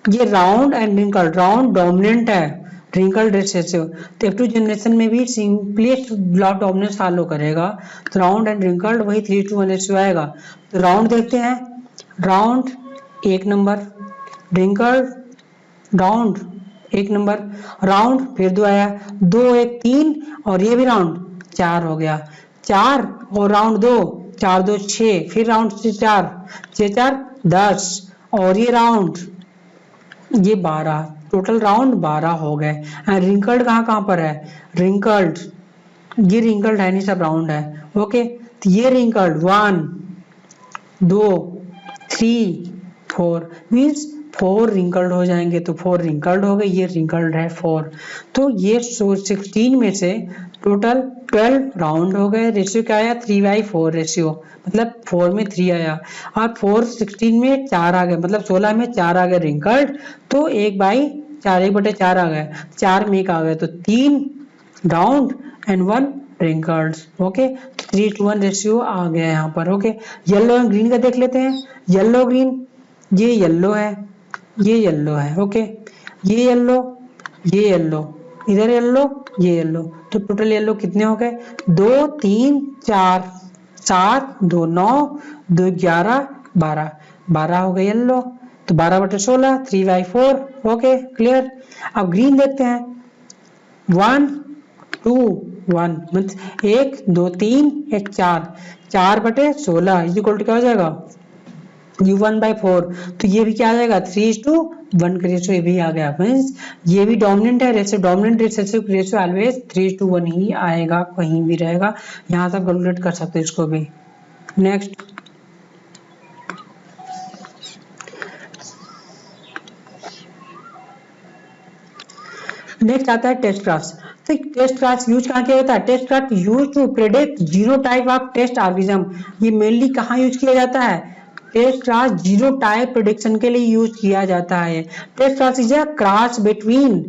ये round and wrinkled, round dominant है, रिंकल्ड रेशियो। तो F2 जनरेशन में भी simplest law of dominance follow करेगा। तो राउंड एंड रिंकल्ड वही 3:1 रेशियो आएगा। तो राउंड देखते हैं, round 1 number, wrinkled round 1 number, round फिर 2 आया, 2 1 3 और ये भी राउंड 4 हो गया, 4 और राउंड 2, 4 2 6, फिर राउंड 4 6 4 10 और ये राउंड ये 12, टोटल राउंड 12 हो गए। एंड रिंकल्ड कहाँ पर है, रिंकल्ड ये रिंकल्ड है नहीं, सब राउंड है। ओके, तो ये रिंकल्ड 1 2 3 4 मीन्स 4 रिंकल्ड हो जाएंगे। तो 4 रिंकल्ड हो गए, ये रिंकल्ड है 4। तो ये 16 में से टोटल 12 राउंड हो गए। रेशियो क्या आया, 3/4 रेशियो, मतलब 4 में 3 आया। और 4 16 में 4 आ गए, मतलब 16 में 4 आ गए रिंकल्ड। तो 1/4 1/4 आ गए, 4 में 1 आ गए, तो 3 round and 1 wrinkled. Okay, 3:1 ratio आ गया यहाँ पर। ओके, येलो एंड ग्रीन का देख लेते हैं। येलो ग्रीन, ये येलो है, ये येलो है। ओके, ये येलो इधर येलो, ये येलो, तो टोटल येलो कितने हो गए, 2 3 4 7 2 9 2 11 12 12 हो गए येलो। तो 12/16 3/4। Okay, clear. अब ग्रीन देखते हैं, 1 2 1 मतलब 1 2 3 1 4 4/16 इक्वल टू क्या हो जाएगा, ये 1/4। तो ये भी क्या आ जाएगा, 3:1 का रेशियो ये भी आ गया। मीन्स ये भी डोमिनेंट है रेशियो, डोमिनेंट रेशियो ऑलवेज 3:1 ही आएगा, कहीं भी रहेगा। यहाँ से कैलकुलेट कर सकते हैं इसको भी। नेक्स्ट आता है टेस्ट क्लास। तो टेस्ट क्लास यूज कहाँ किया जाता है, test class use to predict genotype of test organism. ये मेनली कहाँ यूज किया जाता है, टेस्ट क्लास जीनोटाइप प्रेडिक्शन के लिए यूज किया जाता है। Test cross is a cross between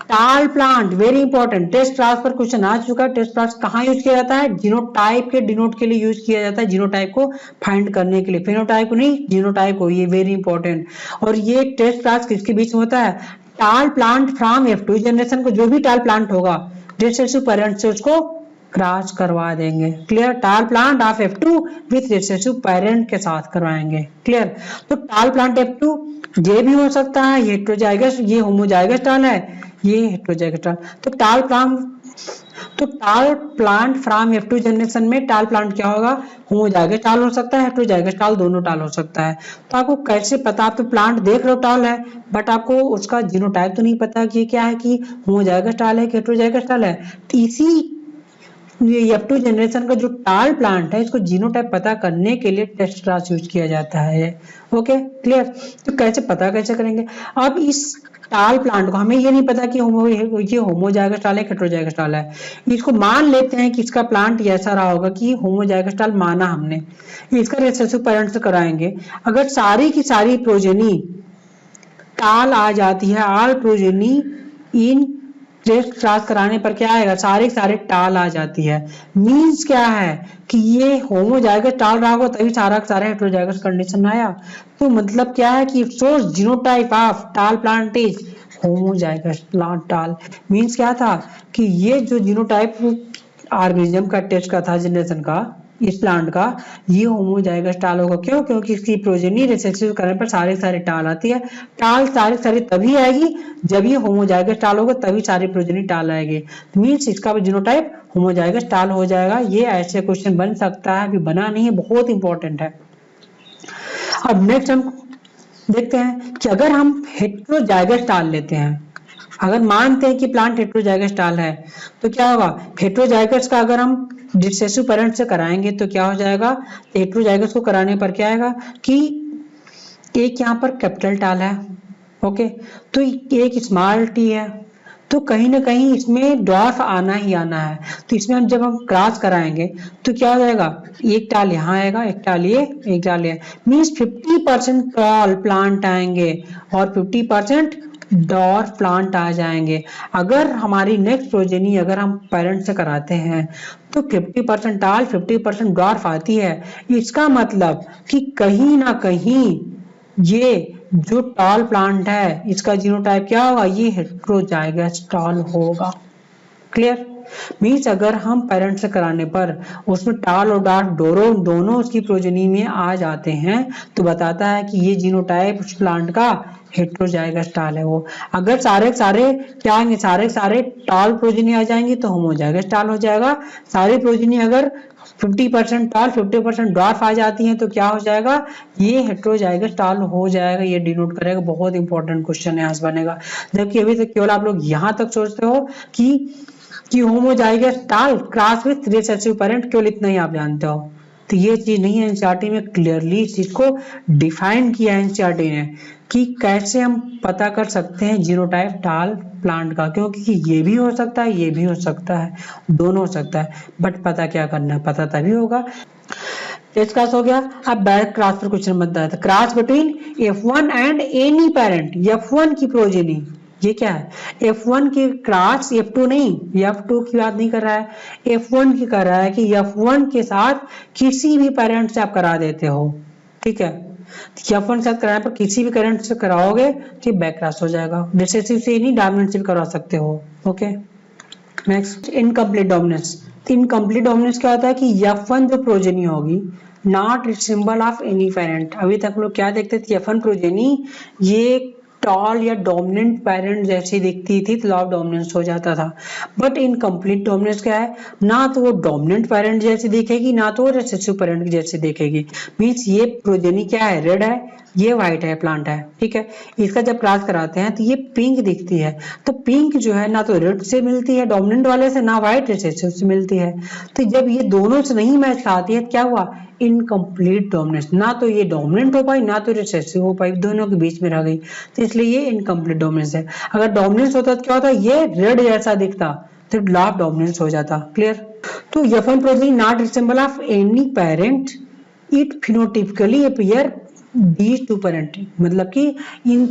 tall plant, very important. Test cross पर क्वेश्चन आ चुका है। टेस्ट क्लास कहाँ यूज किया जाता है, जीनोटाइप के डिनोट के लिए यूज किया जाता है, जीनोटाइप को फाइंड करने के लिए, फेनोटाइप को नहीं, जीनोटाइप को, ये वेरी इंपॉर्टेंट। और ये टेस्ट क्लास किसके बीच में होता है, टाल प्लांट फ्रॉम F2 जनरेशन को, जो भी टाल प्लांट होगा रिसेसिव पेरेंट से उसको क्रॉस करवा देंगे। क्लियर, टाल plant of F2 with recessive parent के साथ करवाएंगे। क्लियर, तो टाल प्लांट F2 ये भी हो सकता है, ये हेटेरोजाइगस, ये होमोजाइगस टाल है, ये हेटेरोजाइगस टाल। तो टाल प्लांट फ्रॉम F2 जनरेशन में टाल प्लांट क्या होगा, होमोजाइगस टाल हो सकता है, हेटेरोजाइगस टाल, दोनों टाल हो सकता है। तो आपको कैसे पता, आप तो प्लांट देख रहे हो टाल है, बट आपको उसका जीनोटाइप तो नहीं पता कि क्या है, कि होमोजाइगस टाल है कि हेटेरोजाइगस टाल है। तो इसी F2 जनरेशन का जो टाल प्लांट है, इसको जीनोटाइप पता करने के लिए टेस्ट क्लास यूज किया जाता है। Okay, clear. तो कैसे पता कैसे करेंगे, अब इस टाल प्लांट को हमें ये नहीं पता कि ये होमोजाइगस टाल है हेटेरोजाइगस टाल है। इसको मान लेते हैं कि इसका प्लांट ऐसा रहा होगा कि होमोजाइगस टाल माना हमने, इसका रिसेसिव पेरेंट से कराएंगे। अगर सारी की सारी प्रोजेनी टाल आ जाती है, ऑल प्रोजेनी इन टेस्ट क्रॉस कराने पर क्या आएगा, सारे के सारे टाल आ जाती है। मीन्स क्या है कि ये होमोजाइगस टाल रहा होगा तभी सारा का सारा हेटेरोजाइगस कंडीशन आया। तो मतलब क्या है कि सोर्स जीनोटाइप ऑफ टाल प्लांट इज होमोजाइगस प्लांट टाल। मीन्स क्या था कि ये जो जीनोटाइप ऑर्गेनिज्म का टेस्ट का था जनरेशन का इस प्लांट का, ये होमोजाइगस टाल होगा। क्यों? क्योंकि इसकी प्रोजेनी रिसेसिव करने पर सारे सारे टाल आती है। टाल सारे सारे तभी आएगी जब ये होमोजाइगस टाल होगा, तभी सारी प्रोजेनी टाल आएगी। मीन्स इसका भी जीनोटाइप होमोजाइगस टाल हो जाएगा। ये ऐसे क्वेश्चन बन सकता है, अभी बना नहीं है, बहुत इंपॉर्टेंट है। अब नेक्स्ट हम देखते हैं कि अगर हम हेटेरोजाइगस टाल लेते हैं, अगर मानते हैं कि प्लांट हेटेरोजाइगस टाल है, तो क्या होगा, हेटेरोजाइगस का अगर हम रिसेसिव पेरेंट से कराएंगे तो क्या हो जाएगा, हेटेरोजाइगस को कराने पर क्या आएगा कि एक यहाँ पर कैपिटल टाल है, ओके, तो एक स्मॉल टी है, तो कहीं ना कहीं इसमें डॉर्फ आना ही आना है। तो इसमें हम जब हम क्रॉस कराएंगे तो क्या हो जाएगा, एक टाल यहाँ आएगा, एक टाल ये, एक टाल ये, मीन्स 50% टॉल प्लांट आएंगे और 50% डॉर्फ प्लांट आ जाएंगे। अगर हमारी नेक्स्ट प्रोजेनी अगर हम पेरेंट से कराते हैं तो 50% टाल 50% डॉर्फ आती है। इसका मतलब कि कहीं ना कहीं ये जो टॉल प्लांट है इसका जीनोटाइप क्या होगा, ये हेटेरोजाइगस टॉल होगा। क्लियर? मीन्स अगर हम पेरेंट से कराने पर उसमें टाल और डॉर्फ दोनों उसकी प्रोजेनी में आ जाते हैं तो बताता है कि ये जीनोटाइप उस प्लांट का हेटेरोजाइगस टाल है। वो अगर सारे क्या आएंगे, सारे टाल प्रोजेनी आ जाएंगी तो होमोजाइगस टाल हो जाएगा। सारी प्रोजेनी अगर 50% टाल 50% डॉर्फ आ जाती हैं तो क्या हो जाएगा, ये हेटेरोजाइगस टाल हो जाएगा। ये डिनोट करेगा, बहुत इंपॉर्टेंट क्वेश्चन यहाँ से बनेगा। जबकि अभी तक केवल आप लोग यहाँ तक सोचते हो कि होमोजाइगस टाल क्रॉस विथ रिसेसिव पेरेंट, केवल इतना ही आप जानते हो। तो ये चीज नहीं है, एनसीईआरटी में क्लियरली इस चीज को डिफाइन किया है एनसीईआरटी ने कि कैसे हम पता कर सकते हैं जीनोटाइप टाल प्लांट का, क्योंकि ये भी हो सकता है, ये भी हो सकता है, दोनों हो सकता है, बट पता क्या करना है, पता तभी होगा। टेस्ट क्रॉस हो गया। अब डायरेक्ट क्रॉस पर क्वेश्चन बनता है, cross between F1 and any parent, F1 की प्रोजेनी, ये क्या है, F1 की क्रॉस F2 नहीं, F2 की बात नहीं कर रहा है, F1 की कर रहा है कि F1 के साथ किसी भी पेरेंट से आप करा देते हो, ठीक है, F1 के साथ कराने पर किसी भी करंट से कराओगे तो बैक क्रॉस हो जाएगा। रिसेसिव से नहीं, डोमिनेंट से भी करवा सकते हो। Okay, next incomplete dominance. Incomplete dominance क्या होता है कि F1 जो प्रोजेनी होगी not symbol of any parent. अभी तक लोग क्या देखते थे, F1 प्रोजेनी ये टॉल या डोमिनेंट पेरेंट जैसी दिखती थी तो लॉ ऑफ डोमिनेंस हो जाता था। बट इनकम्प्लीट डोमिनेंस क्या है, ना तो वो डोमिनेंट पेरेंट जैसी दिखेगी ना तो वो रिसेसिव पेरेंट जैसी दिखेगी। मींस ये प्रोजेनी क्या है, रेड है, ये व्हाइट है, प्लांट है, ठीक है, इसका जब क्रॉस कराते हैं तो ये पिंक दिखती है। तो पिंक जो है ना तो रेड से मिलती है डोमिनेंट वाले से, ना व्हाइट रिसेसिव से मिलती है। तो जब ये दोनों से नहीं मैच खाती है क्या हुआ, इनकम्प्लीट डोमिनेंस, ना तो ये डोमिनेंट हो पाई ना तो रिसेसिव हो पाई, दोनों के बीच में रह गई, तो इसलिए ये इनकम्प्लीट डोमिनेंस है। अगर डोमिनेंस होता तो क्या होता, ये रेड जैसा दिखता तो लॉ ऑफ डोमिनेंस हो जाता। क्लियर? तो F1 progeny not resemble of any parent, it phenotypically appear these two parent, मतलब कि इन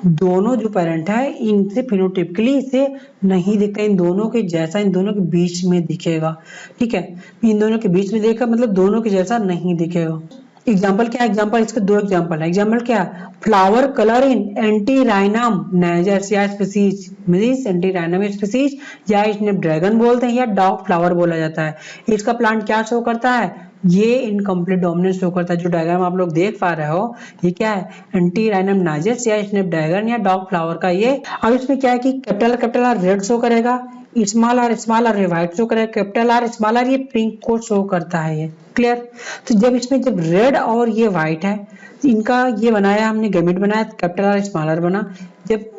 दोनों जो पेरेंट है इनसे फिनोटिपिकली इसे नहीं दिखता, इन दोनों के जैसा इन दोनों के बीच में दिखेगा, ठीक है, इन दोनों के बीच में दिखेगा मतलब दोनों के जैसा नहीं दिखेगा। एग्जाम्पल क्या है, एग्जाम्पल इसके दो एग्जाम्पल है। एग्जाम्पल क्या है, फ्लावर कलर इन एंटीराइनम नेजर्स या स्पीसीज, मींस एंटीराइनम स्पीसीज या स्नैपड्रैगन बोलते हैं या डॉग फ्लावर बोला जाता है। इसका प्लांट क्या शो करता है, ये इनकम्प्लीट डोमिनेंस शो करता है। जो डायग्राम आप लोग देख पा रहे हो ये क्या है, एंटीराइनम नाजेस या स्नैपड्रैगन या डॉग फ्लावर का ये। अब इसमें क्या है कि कैपिटल आर रेड शो करेगा, स्मॉल आर ये व्हाइट शो करेगा, कैपिटल आर स्मॉल आर ये पिंक को शो करता है ये। क्लियर? तो जब इसमें जब रेड और ये व्हाइट है इनका ये बनाया हमने गैमेट बनाया, कैपिटल आर स्मॉल आर बना, जब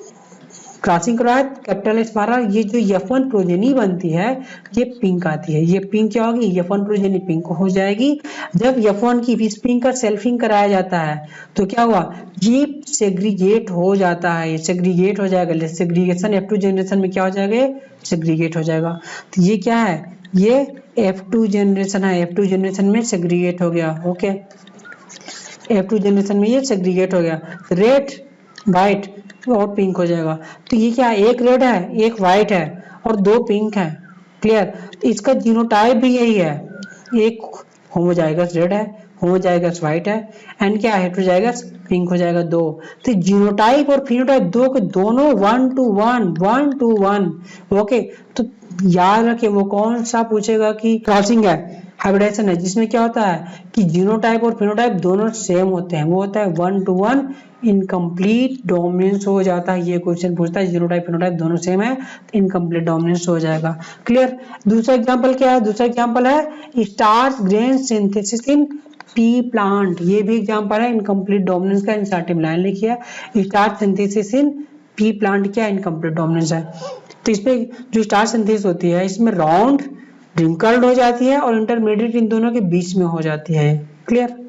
क्रॉसिंग करवाया कैपिटल स्मॉल आर, ये जो F1 प्रोजेनी बनती है ये पिंक आती है, ये पिंक क्या होगी, F1 प्रोजेनी पिंक हो जाएगी। जब F1 की इस पिंक का सेल्फिंग कराया जाता है तो क्या हुआ, ये सेग्रीगेट हो जाता है, ये सेग्रीगेट हो जाएगा, सेग्रीगेशन F2 जनरेशन में क्या हो जाएगा, सेग्रीगेट हो जाएगा। तो ये क्या है, ये F2 जनरेशन है, F2 जनरेशन में सेग्रीगेट हो गया। ओके, F2 जनरेशन में ये सेग्रीगेट हो गया। रेड वाइट और पिंक हो जाएगा। तो ये क्या है, एक रेड है एक वाइट है और दो पिंक है। क्लियर। तो इसका जीनोटाइप भी यही है, एक होमोजाइगस रेड है, होमोजाइगस वाइट है, एंड क्या हेटेरोजाइगस पिंक हो जाएगा दो। तो जीनोटाइप और फिनोटाइप दो के दोनों 1:1 ओके। तो याद रखिए वो कौन सा पूछेगा कि क्रॉसिंग है, हाइब्रिडाइजेशन है, जिसमें क्या होता है कि जीनोटाइप और फिनोटाइप दोनों सेम होते हैं, वो होता है 1:1 इनकम्प्लीट डोमिनेंस हो जाता है। ये क्वेश्चन पूछता है जीनोटाइप फिनोटाइप दोनों सेम है तो इनकम्प्लीट डोमिनेंस हो जाएगा। क्लियर। दूसरा एग्जांपल क्या है, दूसरा एग्जांपल है starch grain synthesis in P plant. ये भी एग्जांपल है इनकम्प्लीट डोमिनेंस का, इंसर्टिव लाइन लिखी है। Starch synthesis in P plant क्या इनकम्प्लीट डोमिनेंस है। तो इसमें जो स्टार्च सिंथेसिस होती है इसमें राउंड रिंकल्ड हो जाती है और इंटरमीडिएट इन दोनों के बीच में हो जाती है। क्लियर।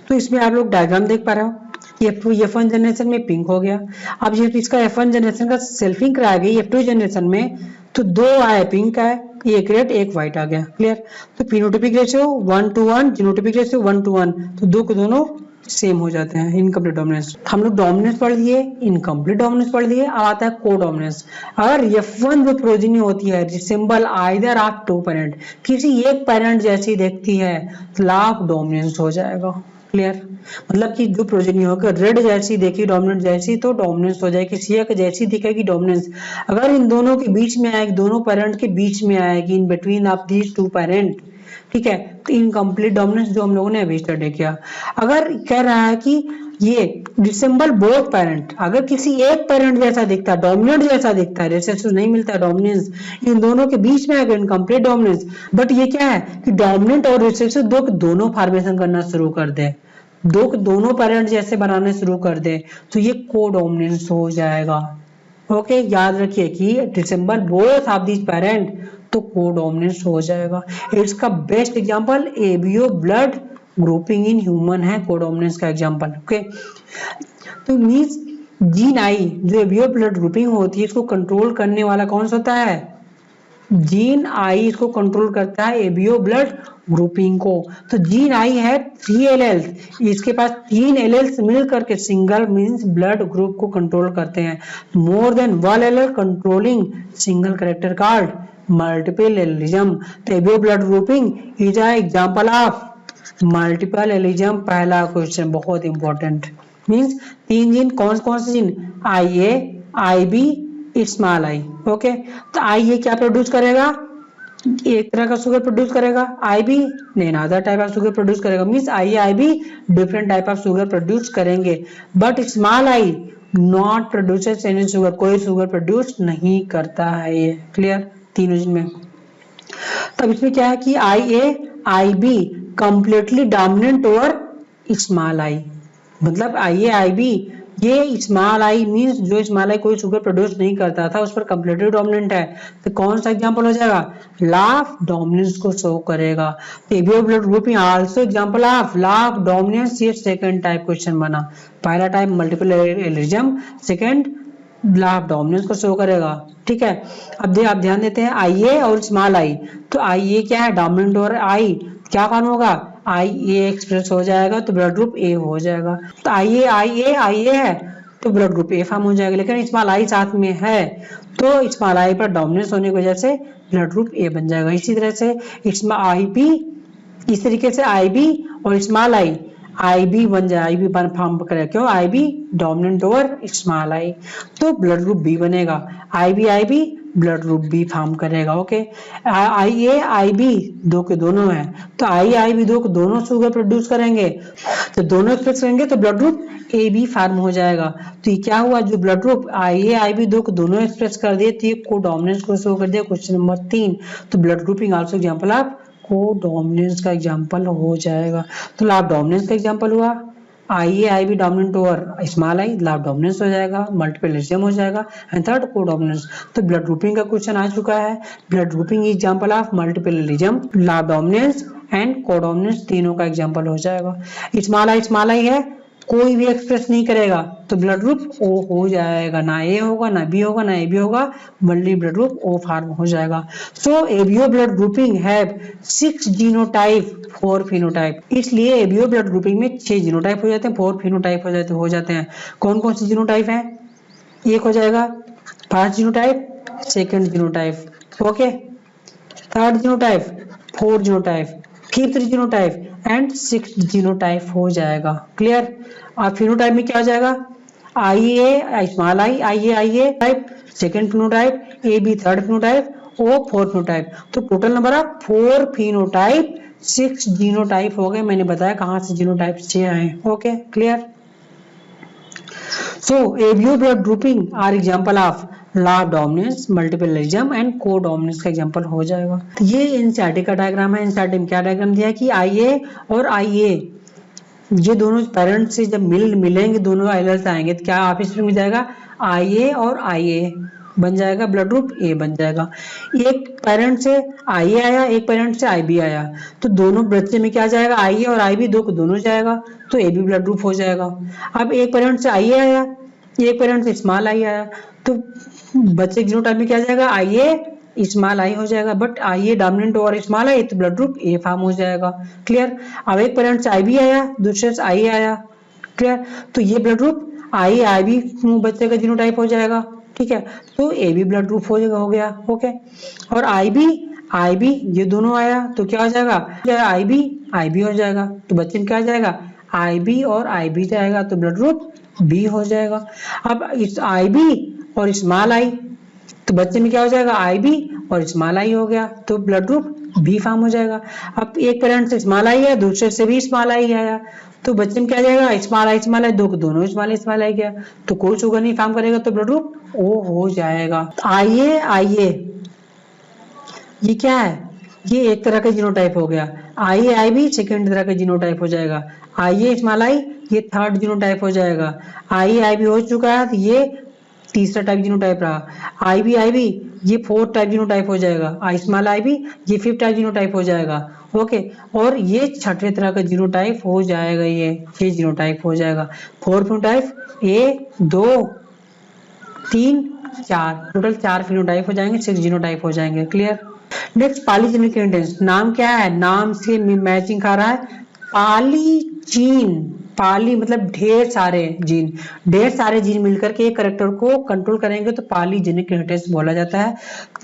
तो इसमें आप लोग डायग्राम देख पा रहे हो, F1 जनरेशन में पिंक हो गया। अब ये इसका F1 जनरेशन का सेल्फिंग कराया गया F2 जनरेशन में, तो दो आए पिंक है, एक रेड एक व्हाइट आ गया। क्लियर। तो फिनोटाइपिक रेशियो 1:1, जीनोटाइपिक रेशियो 1:1, तो दो के दोनों सेम हो जाते हैं। इनकम्प्लीट डोमिनेंस हम लोग डोमिनेंस पढ़ लिए, इनकम्प्लीट डोमिनेंस पढ़ लिए। अब आता है को डोमिनेंस। अगर F1 जो प्रोजेनी होती है resemble either of two parent, किसी एक पेरेंट जैसी देखती है तो लाभ डोमिनेंस हो जाएगा। क्लियर। मतलब कि जो प्रोजेनी होकर रेड जैसी देखी डोमिनेंट जैसी तो डोमिनेंस हो जाएगी, सी एक जैसी दिखेगी डोमिनेंस। अगर इन दोनों के बीच में आएगी, दोनों पेरेंट के बीच में आएगी, in between of these two parent, ठीक है, तो इनकम्प्लीट डोमिनेंस जो हम लोगों ने अभी स्टडी किया। अगर कह रहा है कि ये रिसेंबल बोथ पेरेंट, अगर किसी एक पेरेंट जैसा दिखता है, डोमिनेंट जैसा दिखता है, रिसेसिव नहीं मिलता डोमिनेंस, इन दोनों के बीच में आएगा इनकम्प्लीट डोमिनेंस। बट ये क्या है कि डोमिनेंट और रिसेसिव दो के दोनों फॉर्मेशन करना शुरू कर दे, दो के दोनों पेरेंट जैसे बनाने शुरू कर दे, तो ये को डोमिनेंस हो जाएगा। ओके। याद रखिए कि resemble both of this parent तो को डोमिनेंस हो जाएगा। इसका best example ABO blood grouping in human है को डोमिनेंस का एग्जांपल। ओके। तो मींस जीन आई जो एबीओ ब्लड ग्रुपिंग होती है इसको कंट्रोल करने वाला कौन सा होता है, जीन आई इसको कंट्रोल करता है एबीओ ब्लड ग्रुपिंग को। तो जीन आई है 3 एलेल्स, इसके पास 3 एलेल्स मिलकर के सिंगल मींस ब्लड ग्रुप को कंट्रोल करते हैं। More than 1 allele controlling single character called multiple allelism. तो ABO blood grouping is a example of multiple allelism. पहला क्वेश्चन बहुत इंपॉर्टेंट। मींस 3 जीन, कौन से gene, I A, I B, small I. Okay. तो आई ये क्या प्रोड्यूस करेगा, एक तरह का शुगर प्रोड्यूस करेगा, आई बी नहीं other type of sugar produce करेगा। Means I B different type of sugar produce करेंगे, but small I not produces any sugar, कोई शुगर प्रोड्यूस नहीं करता है ये। क्लियर। तीनों जीन में। तब इसमें क्या है कि I A I B completely dominant over small I, मतलब आई ए आई बी ये स्मॉल आई मींस जो स्मॉल आई कोई शुगर प्रोड्यूस नहीं करता था उस पर कंप्लीटली डोमिनेंट है। तो कौन सा एग्जांपल हो जाएगा, लॉ ऑफ डोमिनेंस को शो करेगा। तो ABO blood grouping also example of law of dominance. ये सेकंड टाइप क्वेश्चन बना। पहला type multiple allelism, second law of dominance को शो करेगा। ठीक है। अब आप ध्यान देते हैं आई ए और स्मॉल आई। तो आई ए क्या है, डोमिनेंट और आई क्या फॉर्म होगा, आई ए एक्सप्रेस हो जाएगा तो ब्लड ग्रुप ए हो जाएगा। तो आई ए है तो ब्लड ग्रुप ए फॉर्म हो जाएगा। लेकिन स्मॉल आई साथ में है तो स्मॉल आई पर डोमिनेंस होने की वजह से ब्लड ग्रुप ए बन जाएगा। इसी तरह से स्मॉल आई बी, इस तरीके से आई बी और स्मॉल आई बी बन जाए, आई बी फॉर्म करेगा। क्यों, I B dominant over small I तो ब्लड ग्रुप बी बनेगा। I B blood group B form करेगा। Okay. I A I B दो के दोनों है तो आई बी दो के दोनों शुगर प्रोड्यूस करेंगे, तो दोनों एक्सप्रेस करेंगे तो blood group A B form हो जाएगा। तो ये क्या हुआ, जो ब्लड ग्रुप आई बी दो के दोनों एक्सप्रेस कर दिए तो ये को डोमिनेंस को शो कर दिया। Question number 3। तो blood grouping also example of codominance का एग्जांपल हो जाएगा। तो लाभ डोमिनेंस का एग्जांपल हुआ I B dominant over small I, लाभ डोमिनेंस हो जाएगा, मल्टीपल एलिज्म हो जाएगा, एंड थर्ड को डोमिनेंस। तो ब्लड ग्रुपिंग का क्वेश्चन आ चुका है। Blood grouping example of multiple allelism, लाभ डोमिनेंस एंड को डोमिनेंस, तीनों का एग्जांपल हो जाएगा। स्मॉल आई है कोई भी एक्सप्रेस नहीं करेगा तो ब्लड ग्रुप ओ हो जाएगा, ना ए होगा ना बी होगा ना ए बी होगा, multi blood group O form हो जाएगा। So ABO blood grouping have 6 genotype 4 phenotype, इसलिए एबीओ ब्लड ग्रुपिंग में 6 जीनोटाइप हो जाते हैं, 4 फिनोटाइप हो जाते हैं। कौन कौन से जीनोटाइप है? एक हो जाएगा first genotype, second genotype, okay, third genotype, fourth genotype, fifth genotype and sixth genotype हो जाएगा। क्लियर? अब फिनोटाइप में क्या हो जाएगा? I A small I A type, second phenotype, A B third phenotype, O fourth phenotype. तो total number of 4 phenotype, 6 genotype हो गए। मैंने बताया कहां से जीनोटाइप 6 आए। Okay, clear? So, ABO blood grouping are example of law of dominance, multiple and codominance का एग्जांपल हो जाएगा। ये एनसीईआरटी का डायग्राम है। एनसीईआरटी में क्या डायग्राम दिया है कि IA और IA ये दोनों पेरेंट्स से जब मिलेंगे, दोनों एलेल्स आएंगे तो क्या ऑफिस में मिल जाएगा? IA और IA बन जाएगा, ब्लड ग्रुप ए बन जाएगा। एक पेरेंट से IA आया, एक पेरेंट से IB आया, तो दोनों बच्चे में क्या जाएगा? IA और IB दो को दोनों जाएगा, तो AB ब्लड ग्रुप हो जाएगा। अब एक पेरेंट से IA आया, एक पेरेंट से स्मॉल आई आया, तो बच्चे जीनोटाइप में क्या जाएगा? IA स्मॉल आई हो जाएगा, but IA dominant over small I तो ब्लड ग्रुप ए फॉर्म हो जाएगा। क्लियर? अब एक पेरेंट से IB आया, दूसरे से IA आया, क्लियर? तो ये ब्लड ग्रुप IB बच्चे का जीनोटाइप हो जाएगा। ठीक है, तो AB ब्लड ग्रुप हो गया। ओके, और IB ये दोनों आया तो क्या हो जाएगा? IB हो जाएगा, तो बच्चे में क्या आ जाएगा? IB और IB जाएगा, तो ब्लड ग्रुप बी हो जाएगा। अब इस IB और स्मॉल आई, तो बच्चे में क्या हो जाएगा? IB और स्मॉल आई हो गया, तो ब्लड ग्रुप बी फॉर्म हो जाएगा। अब एक पेरेंट से स्मॉल आई है, दूसरे से भी स्मॉल आई आया, तो बच्चे में क्या जाएगा? स्मॉल आई दो को दोनों स्मॉल आई गया, तो कोई शुगर नहीं फॉर्म करेगा, तो ब्लड ग्रुप ओ हो जाएगा। IA ये क्या है? ये एक तरह का जीनोटाइप हो गया। IA IB सेकेंड तरह का जीनोटाइप हो जाएगा। IA स्मॉल आई ये थर्ड जीनोटाइप हो जाएगा। IA IB हो चुका है, तो ये तीसरा टाइप जीनोटाइप रहा। IB ये फोर्थ टाइप जीनोटाइप हो जाएगा। I स्मॉल IB ये फिफ्थ टाइप जीनोटाइप हो जाएगा। ओके, और ये छठे तरह का जीनोटाइप हो जाएगा। ये जीनोटाइप हो जाएगा। 4 फिनोटाइप, 1 2 3 4, टोटल 4 फिनोटाइप हो जाएंगे, 6 जीनोटाइप हो जाएंगे। क्लियर? Next polygenic inheritance. नाम क्या है? नाम से मैचिंग खा रहा है, पॉलीजीन। पॉली मतलब ढेर सारे जीन मिलकर के एक कैरेक्टर को कंट्रोल करेंगे तो पॉलीजेनिक इनहेरिटेंस बोला जाता है।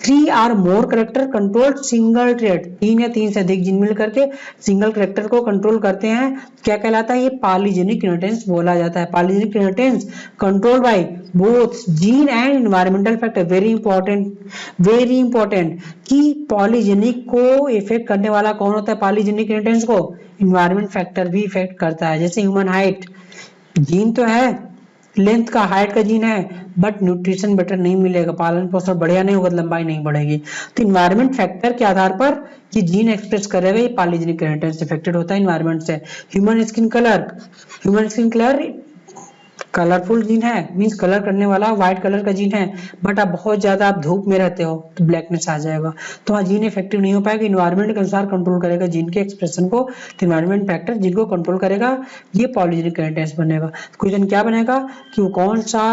3 और मोर कैरेक्टर कंट्रोल सिंगल ट्रेट, 3 या 3 से अधिक जीन मिलकर के सिंगल कैरेक्टर को कंट्रोल करते हैं, क्या कहलाता है? ये पॉलीजेनिक इनहेरिटेंस बोला जाता है। Polygenic inheritance control by both gene and environmental factor. Very important कि पॉलीजेनिक को इफेक्ट करने वाला कौन होता है? पॉलीजेनिक इनहेरिटेंस को इन्वायरमेंट फैक्टर भी इफेक्ट करता है। जैसे ह्यूमन हाइट, जीन तो है, लेंथ का हाइट का जीन है, बट न्यूट्रिशन बेटर नहीं मिलेगा, पालन पोषण बढ़िया नहीं होगा, लंबाई नहीं बढ़ेगी। तो इन्वायरमेंट फैक्टर के आधार पर ये जीन एक्सप्रेस करेगा, ये पॉलीजेनिक इनहेरिटेंस इफेक्टेड होता है इन्वायरमेंट से। Human skin colour colourful gene है, मींस कलर करने वाला व्हाइट कलर का जीन है, बट आप बहुत ज्यादा आप धूप में रहते हो तो ब्लैकनेस आ जाएगा, तो वहाँ जीन इफेक्टिव नहीं हो पाएगा। इन्वायरमेंट के अनुसार कंट्रोल करेगा जीन के एक्सप्रेशन को, तो इन्वायरमेंट फैक्टर जिनको कंट्रोल करेगा ये पॉलीजेनिक इनहेरिटेंस बनेगा। क्वेश्चन क्या बनेगा कि वो कौन सा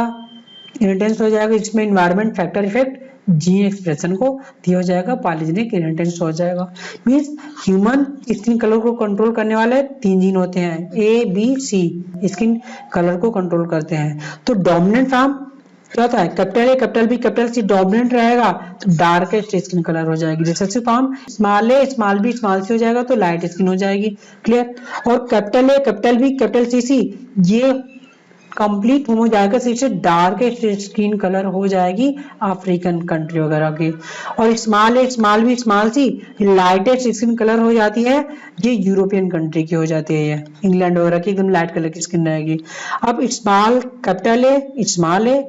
इनहेरिटेंस हो जाएगा इसमें environment factor effect gene expression को दिया हो जाएगा, पॉलीजेनिक इनहेरिटेंस हो जाएगा। मींस ह्यूमन स्किन कलर को कंट्रोल करने वाले 3 जीन होते हैं, A B C skin colour को कंट्रोल करते हैं। तो डोमिनेंट फॉर्म क्या होता है? Capital A capital B capital C dominant रहेगा तो डार्केस्ट स्किन कलर हो जाएगी। Recessive form small A small B small C हो जाएगा तो लाइट स्किन हो जाएगी। क्लियर? और capital A capital B capital C ये कंप्लीट हो जाएगा, सिर्फ डार्क स्किन कलर हो जाएगी अफ्रीकन कंट्री वगैरह की। और स्मॉल ए small B small C lightest skin colour हो जाती है, ये यूरोपियन कंट्री की हो जाती है, ये इंग्लैंड वगैरह की एकदम लाइट कलर की स्किन रहेगी। अब small capital A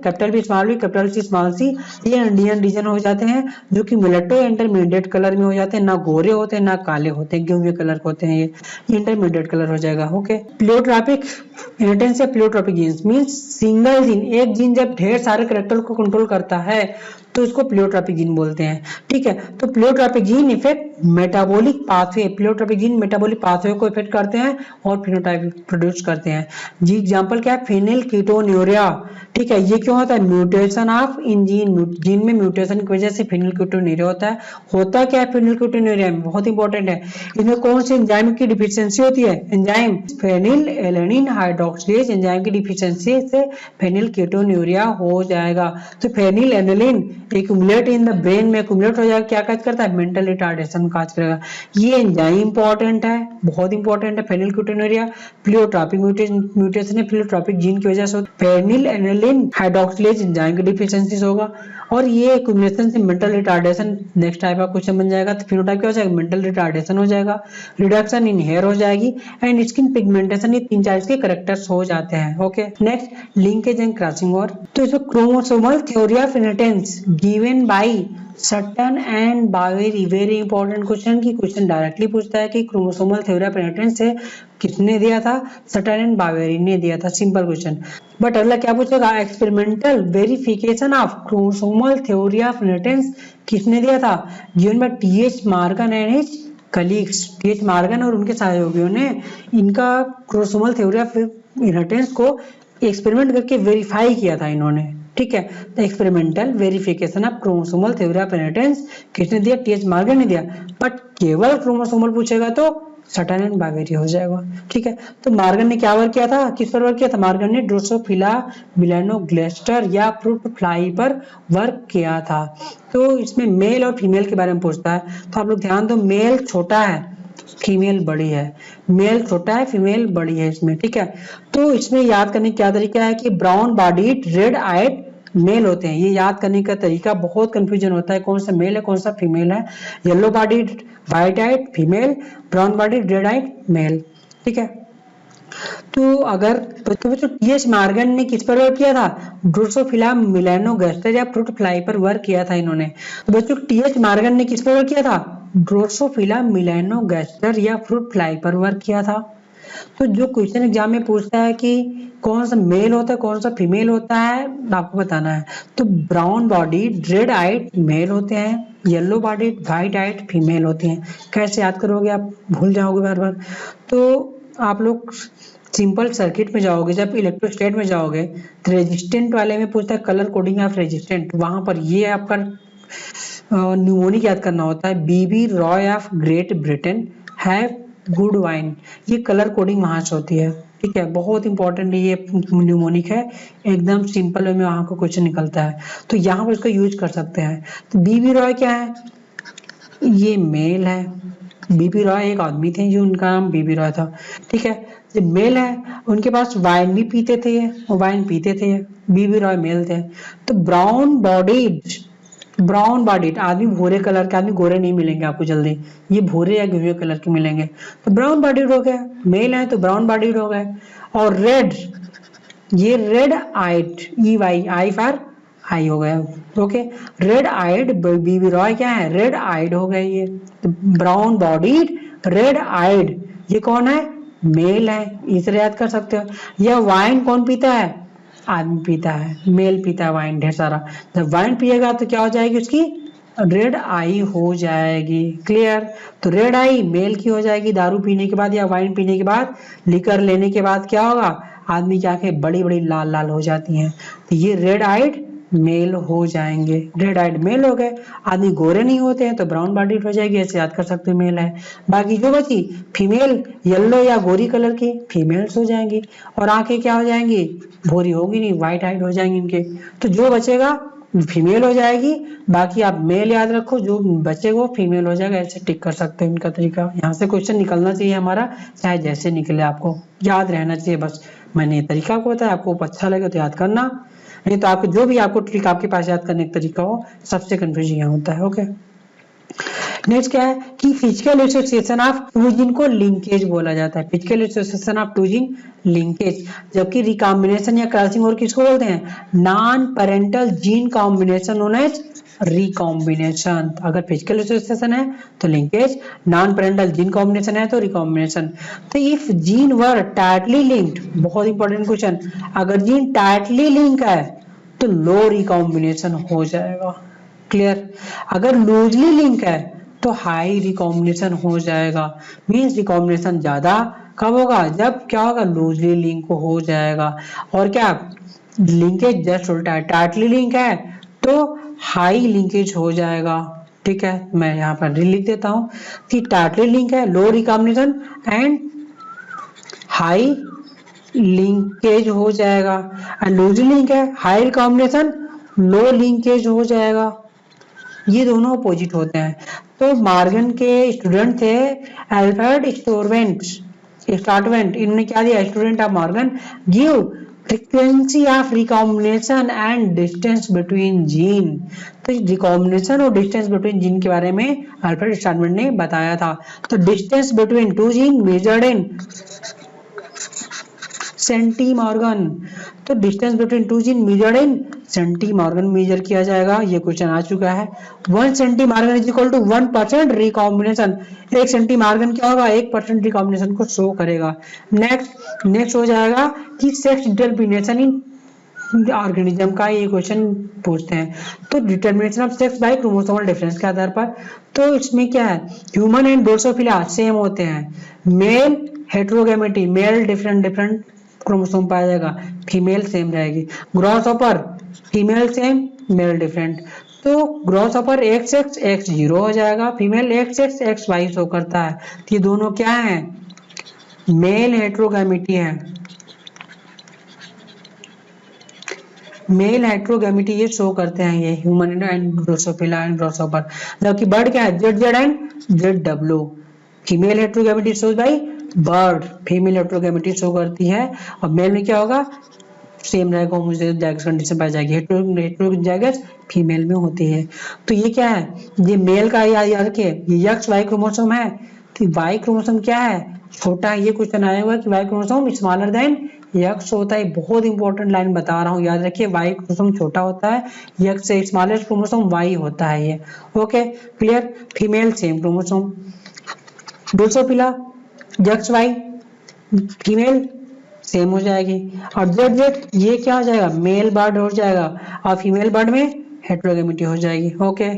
capital B capital C small C ये इंडियन रीजन हो जाते हैं, जो कि मुलेटो इंटरमीडिएट कलर में हो जाते हैं, ना गोरे होते हैं ना काले होते हैं, गेहूं कलर होते हैं, ये इंटरमीडिएट कलर हो जाएगा। ओके, प्लियोट्रॉपिक इनहेरिटेंस या pleiotropic genes means single gene, एक जीन जब ढेर सारे कैरेक्टर को कंट्रोल करता है तो उसको प्लियोट्रॉपिक जीन बोलते हैं। ठीक है, तो pleiotropic gene effect metabolic pathway, pleiotropic gene metabolic pathway को इफेक्ट करते हैं और फिनोटाइप प्रोड्यूस करते हैं। जी एग्जांपल क्या है, फेनिलकीटोन्यूरिया। ठीक है, ये क्यों होता है, म्यूटेशन ऑफ इन जीन में म्यूटेशन की वजह से फेनिलकीटोन्यूरिया होता है। होता क्या है फेनिलकीटोन्यूरिया में, बहुत इंपॉर्टेंट है, इसमें कौन सी एंजाइम की डिफिशियंसी होती है, एंजाइम फेनिलएलेनिन हाइड्रोक्सिलेज एंजाइम की डिफिशियंसी से फेनिलकीटोन्यूरिया हो जाएगा। तो फेनिलएलेनिन एक्युमुलेट इन द ब्रेन में एक्युमुलेट हो जाएगा, क्या काज करता है, मेंटल रिटार्डेशन काज करेगा। ये एंजाइम इंपॉर्टेंट है, बहुत इंपॉर्टेंट है। फेनिलकीटोन्यूरिया प्लियोट्रॉपिक म्यूटेशन है, प्लियोट्रॉपिक जीन की वजह से फेनिलएलेनिन हाइड्रोक्सिलेज एंजाइम की डिफिशियंसी होगा और ये एक्युमुलेशन से मेंटल रिटार्डेशन नेक्स्ट टाइप का क्वेश्चन बन जाएगा। तो फिनोटाइप क्या हो जाएगा, मेंटल रिटार्डेशन हो जाएगा, रिडक्शन इन हेयर हो जाएगी एंड स्किन पिगमेंटेशन, ये 3-4 इसके कैरेक्टर्स हो जाते हैं। Okay, next linkage and crossing over. तो इसमें chromosomal theory of inheritance given by Sutton and Boveri, very important question की क्वेश्चन डायरेक्टली पूछता है कि क्रोमोसोमल थ्योरी ऑफ इनहेरिटेंस से किसने दिया था, सटन एंड बावेरी ने दिया था, सिंपल क्वेश्चन। बट अगला क्या पूछेगा, experimental verification of chromosomal theory of inheritance किसने दिया था, given by T H Morgan and his colleagues. T H Morgan और उनके सहयोगियों ने इनका क्रोमोसोमल थ्योरी ऑफ इनहेरिटेंस को एक्सपेरिमेंट करके वेरीफाई किया था इन्होंने। ठीक है, तो experimental verification of chromosomal theory of inheritance किसने दिया, टीएच मॉर्गन ने दिया। बट केवल क्रोमोसोमल पूछेगा तो सटन एंड बावेरी हो जाएगा। ठीक है, तो मॉर्गन ने क्या वर्क किया था, किस पर वर्क किया था, मॉर्गन ने ड्रोसोफिला मिलेनोगास्टर या फ्रूट फ्लाई पर वर्क किया था। तो इसमें मेल और फीमेल के बारे में पूछता है, तो आप लोग ध्यान दो, मेल छोटा है फीमेल बड़ी है, मेल छोटा है फीमेल बड़ी है इसमें। ठीक है, तो इसमें याद करने का क्या तरीका है कि brown bodied red eyed male होते हैं, ये याद करने का तरीका बहुत कंफ्यूजन होता है, कौन सा मेल है कौन सा फीमेल है। Yellow bodied white eyed female, brown bodied red eyed male. ठीक है, तो अगर बच्चों टीएच मॉर्गन ने किस पर वर्क किया था, ड्रोसोफिला मिलेनोगास्टर या फ्रूट फ्लाई पर वर्क किया था इन्होंने। तो बच्चों टीएच मॉर्गन ने किस पर वर्क किया था, ड्रोसोफिला मिलेनोगास्टर या फ्रूट फ्लाई पर वर्क किया था। तो जो क्वेश्चन एग्जाम में पूछता है कि कौन सा मेल होता है कौन सा फीमेल होता है, आपको बताना है। तो brown body red eyed male होते हैं, yellow body white eyed female होती हैं। कैसे याद करोगे, आप भूल जाओगे बार बार। तो आप लोग सिंपल सर्किट में जाओगे, जब इलेक्ट्रोस्टेट में जाओगे तो रेजिस्टेंट वाले में पूछता है कलर कोडिंग ऑफ रेजिस्टेंट, वहां पर ये आपका न्यूमोनिक याद करना होता है। BB Roy of Great Britain have good wine, ये कलर कोडिंग वहां से होती है। ठीक है, बहुत इंपॉर्टेंट ये न्यूमोनिक है, एकदम सिंपल वे में वहां को क्वेश्चन निकलता है, तो यहाँ पर इसको यूज कर सकते हैं। तो बीबी रॉय क्या है, ये मेल है, बीबी रॉय एक आदमी थे जो उनका नाम बीबी रॉय था। ठीक है, जो मेल है उनके पास वाइन भी पीते थे, वाइन पीते थे, बीबी रॉय मेल थे। तो ब्राउन बॉडीड आदमी, भूरे कलर के आदमी गोरे नहीं मिलेंगे आपको जल्दी, ये भूरे या गेहुए कलर के मिलेंगे। तो ब्राउन बॉडीड हो गया, मेल है तो ब्राउन बॉडीड हो गए। और रेड, ये red eyed, E Y I for I हो गया। ओके, रेड आइड बीबी रॉय क्या है, रेड आइड हो गए ये। तो ब्राउन बॉडीड रेड आइड, ये कौन है, मेल है, इसे याद कर सकते हो। यह वाइन कौन पीता है, आदमी पीता है, मेल पीता है वाइन ढेर सारा। जब वाइन पिएगा तो क्या हो जाएगी, उसकी रेड आई हो जाएगी। क्लियर, तो रेड आई मेल की हो जाएगी। दारू पीने के बाद या वाइन पीने के बाद, लिकर लेने के बाद क्या होगा, आदमी की आंखें बड़ी बड़ी लाल लाल हो जाती हैं, तो ये रेड आइड मेल हो जाएंगे। रेड आइड मेल हो गए, आदमी गोरे नहीं होते हैं तो ब्राउन बॉडीड हो जाएगी, ऐसे याद कर सकते हो मेल है। बाकी जो बची फीमेल, येलो या गोरी कलर की फीमेल्स हो जाएंगी, और आंखें क्या हो जाएंगी, भूरी होगी नहीं, व्हाइट आइड हो जाएंगे इनके। तो जो बचेगा फीमेल हो जाएगी, बाकी आप मेल याद रखो, जो बचेगा वो फीमेल हो जाएगा, ऐसे टिक कर सकते हैं इनका तरीका। यहाँ से क्वेश्चन निकलना चाहिए हमारा, चाहे जैसे निकले आपको याद रहना चाहिए बस। मैंने तरीका को बताया, आपको अच्छा लगे तो याद करना, नहीं तो आपको जो भी आपको ट्रिक आपके पास याद करने का तरीका हो, सबसे कंफ्यूजन यहाँ होता है। ओके, नेक्स्ट क्या है कि physical association of two gene को लिंकेज बोला जाता है। Physical association of two gene linkage, जबकि रिकॉम्बिनेशन या क्रॉसिंग और किसको बोलते हैं, non parental gene combination known as recombination. अगर फिजिकल एसोसिएशन है तो linkage, non parental gene combination है तो रिकॉम्बिनेशन। तो if gene were tightly linked, बहुत इंपॉर्टेंट क्वेश्चन, अगर जीन टाइटली लिंक है तो लो रिकॉम्बिनेशन हो जाएगा। क्लियर। अगर लूजली लिंक है तो हाई रिकॉम्बिनेशन हो जाएगा, मीन्स रिकॉम्बिनेशन ज्यादा कब होगा, जब क्या होगा, लूजली लिंक हो जाएगा। और क्या लिंकेज जस्ट उल्टा है, टाइटली लिंक है तो हाई लिंकेज हो जाएगा। ठीक है, मैं यहाँ पर लिख देता हूं कि टाइटली लिंक है लो रिकॉम्बिनेशन एंड हाई लिंकेज हो जाएगा, एंड लूजली लिंक है हाई रिकॉम्बिनेशन लो लिंकेज हो जाएगा। ये दोनों अपोजिट होते हैं। तो मॉर्गन के स्टूडेंट थे अल्फ्रेड स्टार्टवेंट, इन्होंने क्या दिया, student of Morgan give frequency of recombination and distance between gene. तो रिकॉम्बिनेशन और डिस्टेंस बिटवीन जीन के बारे में अल्फ्रेड स्टार्टवेंट ने बताया था। तो distance between two gene measured in centimorgan, तो distance between two gene measured in centimorgan measure किया जाएगा। ये क्वेश्चन आ चुका है। 1 centimorgan is equal to 1% recombination. 1 centimorgan क्या होगा, 1% रिकॉम्बिनेशन को शो करेगा। नेक्स्ट हो जाएगा कि सेक्स डिटरमिनेशन इन ऑर्गेनिज्म का ये क्वेश्चन पूछते हैं। तो determination of sex by chromosomal difference के आधार पर, तो इसमें क्या है, ह्यूमन एंड ड्रोसोफिला सेम होते हैं। Male heterogamety, male different chromosome पाया जाएगा, फीमेल सेम रहेगी। Grasshopper female same male different, तो ग्रॉसहॉपर XX X 0 हो जाएगा, female XX X Y show करता है। तो ये दोनों क्या है, मेल हेटेरोगैमेटी है, मेल हेटेरोगैमेटी ये शो करते हैं ये human and Drosophila and grasshopper. जबकि बर्ड क्या है, ZZ and ZW। Female heterogamety shows by bird, female heterogamety show करती है। और मेल में क्या होगा, सेम रहेगा, होमोजाइगस कंडीशन पाई जाएगी, हेटेरोजाइगस फीमेल में होती है। तो ये क्या है, ये मेल का याद रखिए, ये XY क्रोमोसोम है। तो Y क्रोमोसोम क्या है, छोटा है। ये क्वेश्चन आया हुआ कि Y chromosome smaller than X होता है। बहुत इंपॉर्टेंट लाइन बता रहा हूँ, याद रखिए, Y क्रोमोसोम छोटा होता है, X से स्मॉलेस्ट क्रोमोसोम Y होता है ये। Okay clear. Female same chromosome, Drosophila XY female same हो जाएगी। और ZZ ये क्या हो जाएगा, मेल बर्ड हो जाएगा, और फीमेल बर्ड में हेटेरोगैमेटी हो जाएगी। ओके।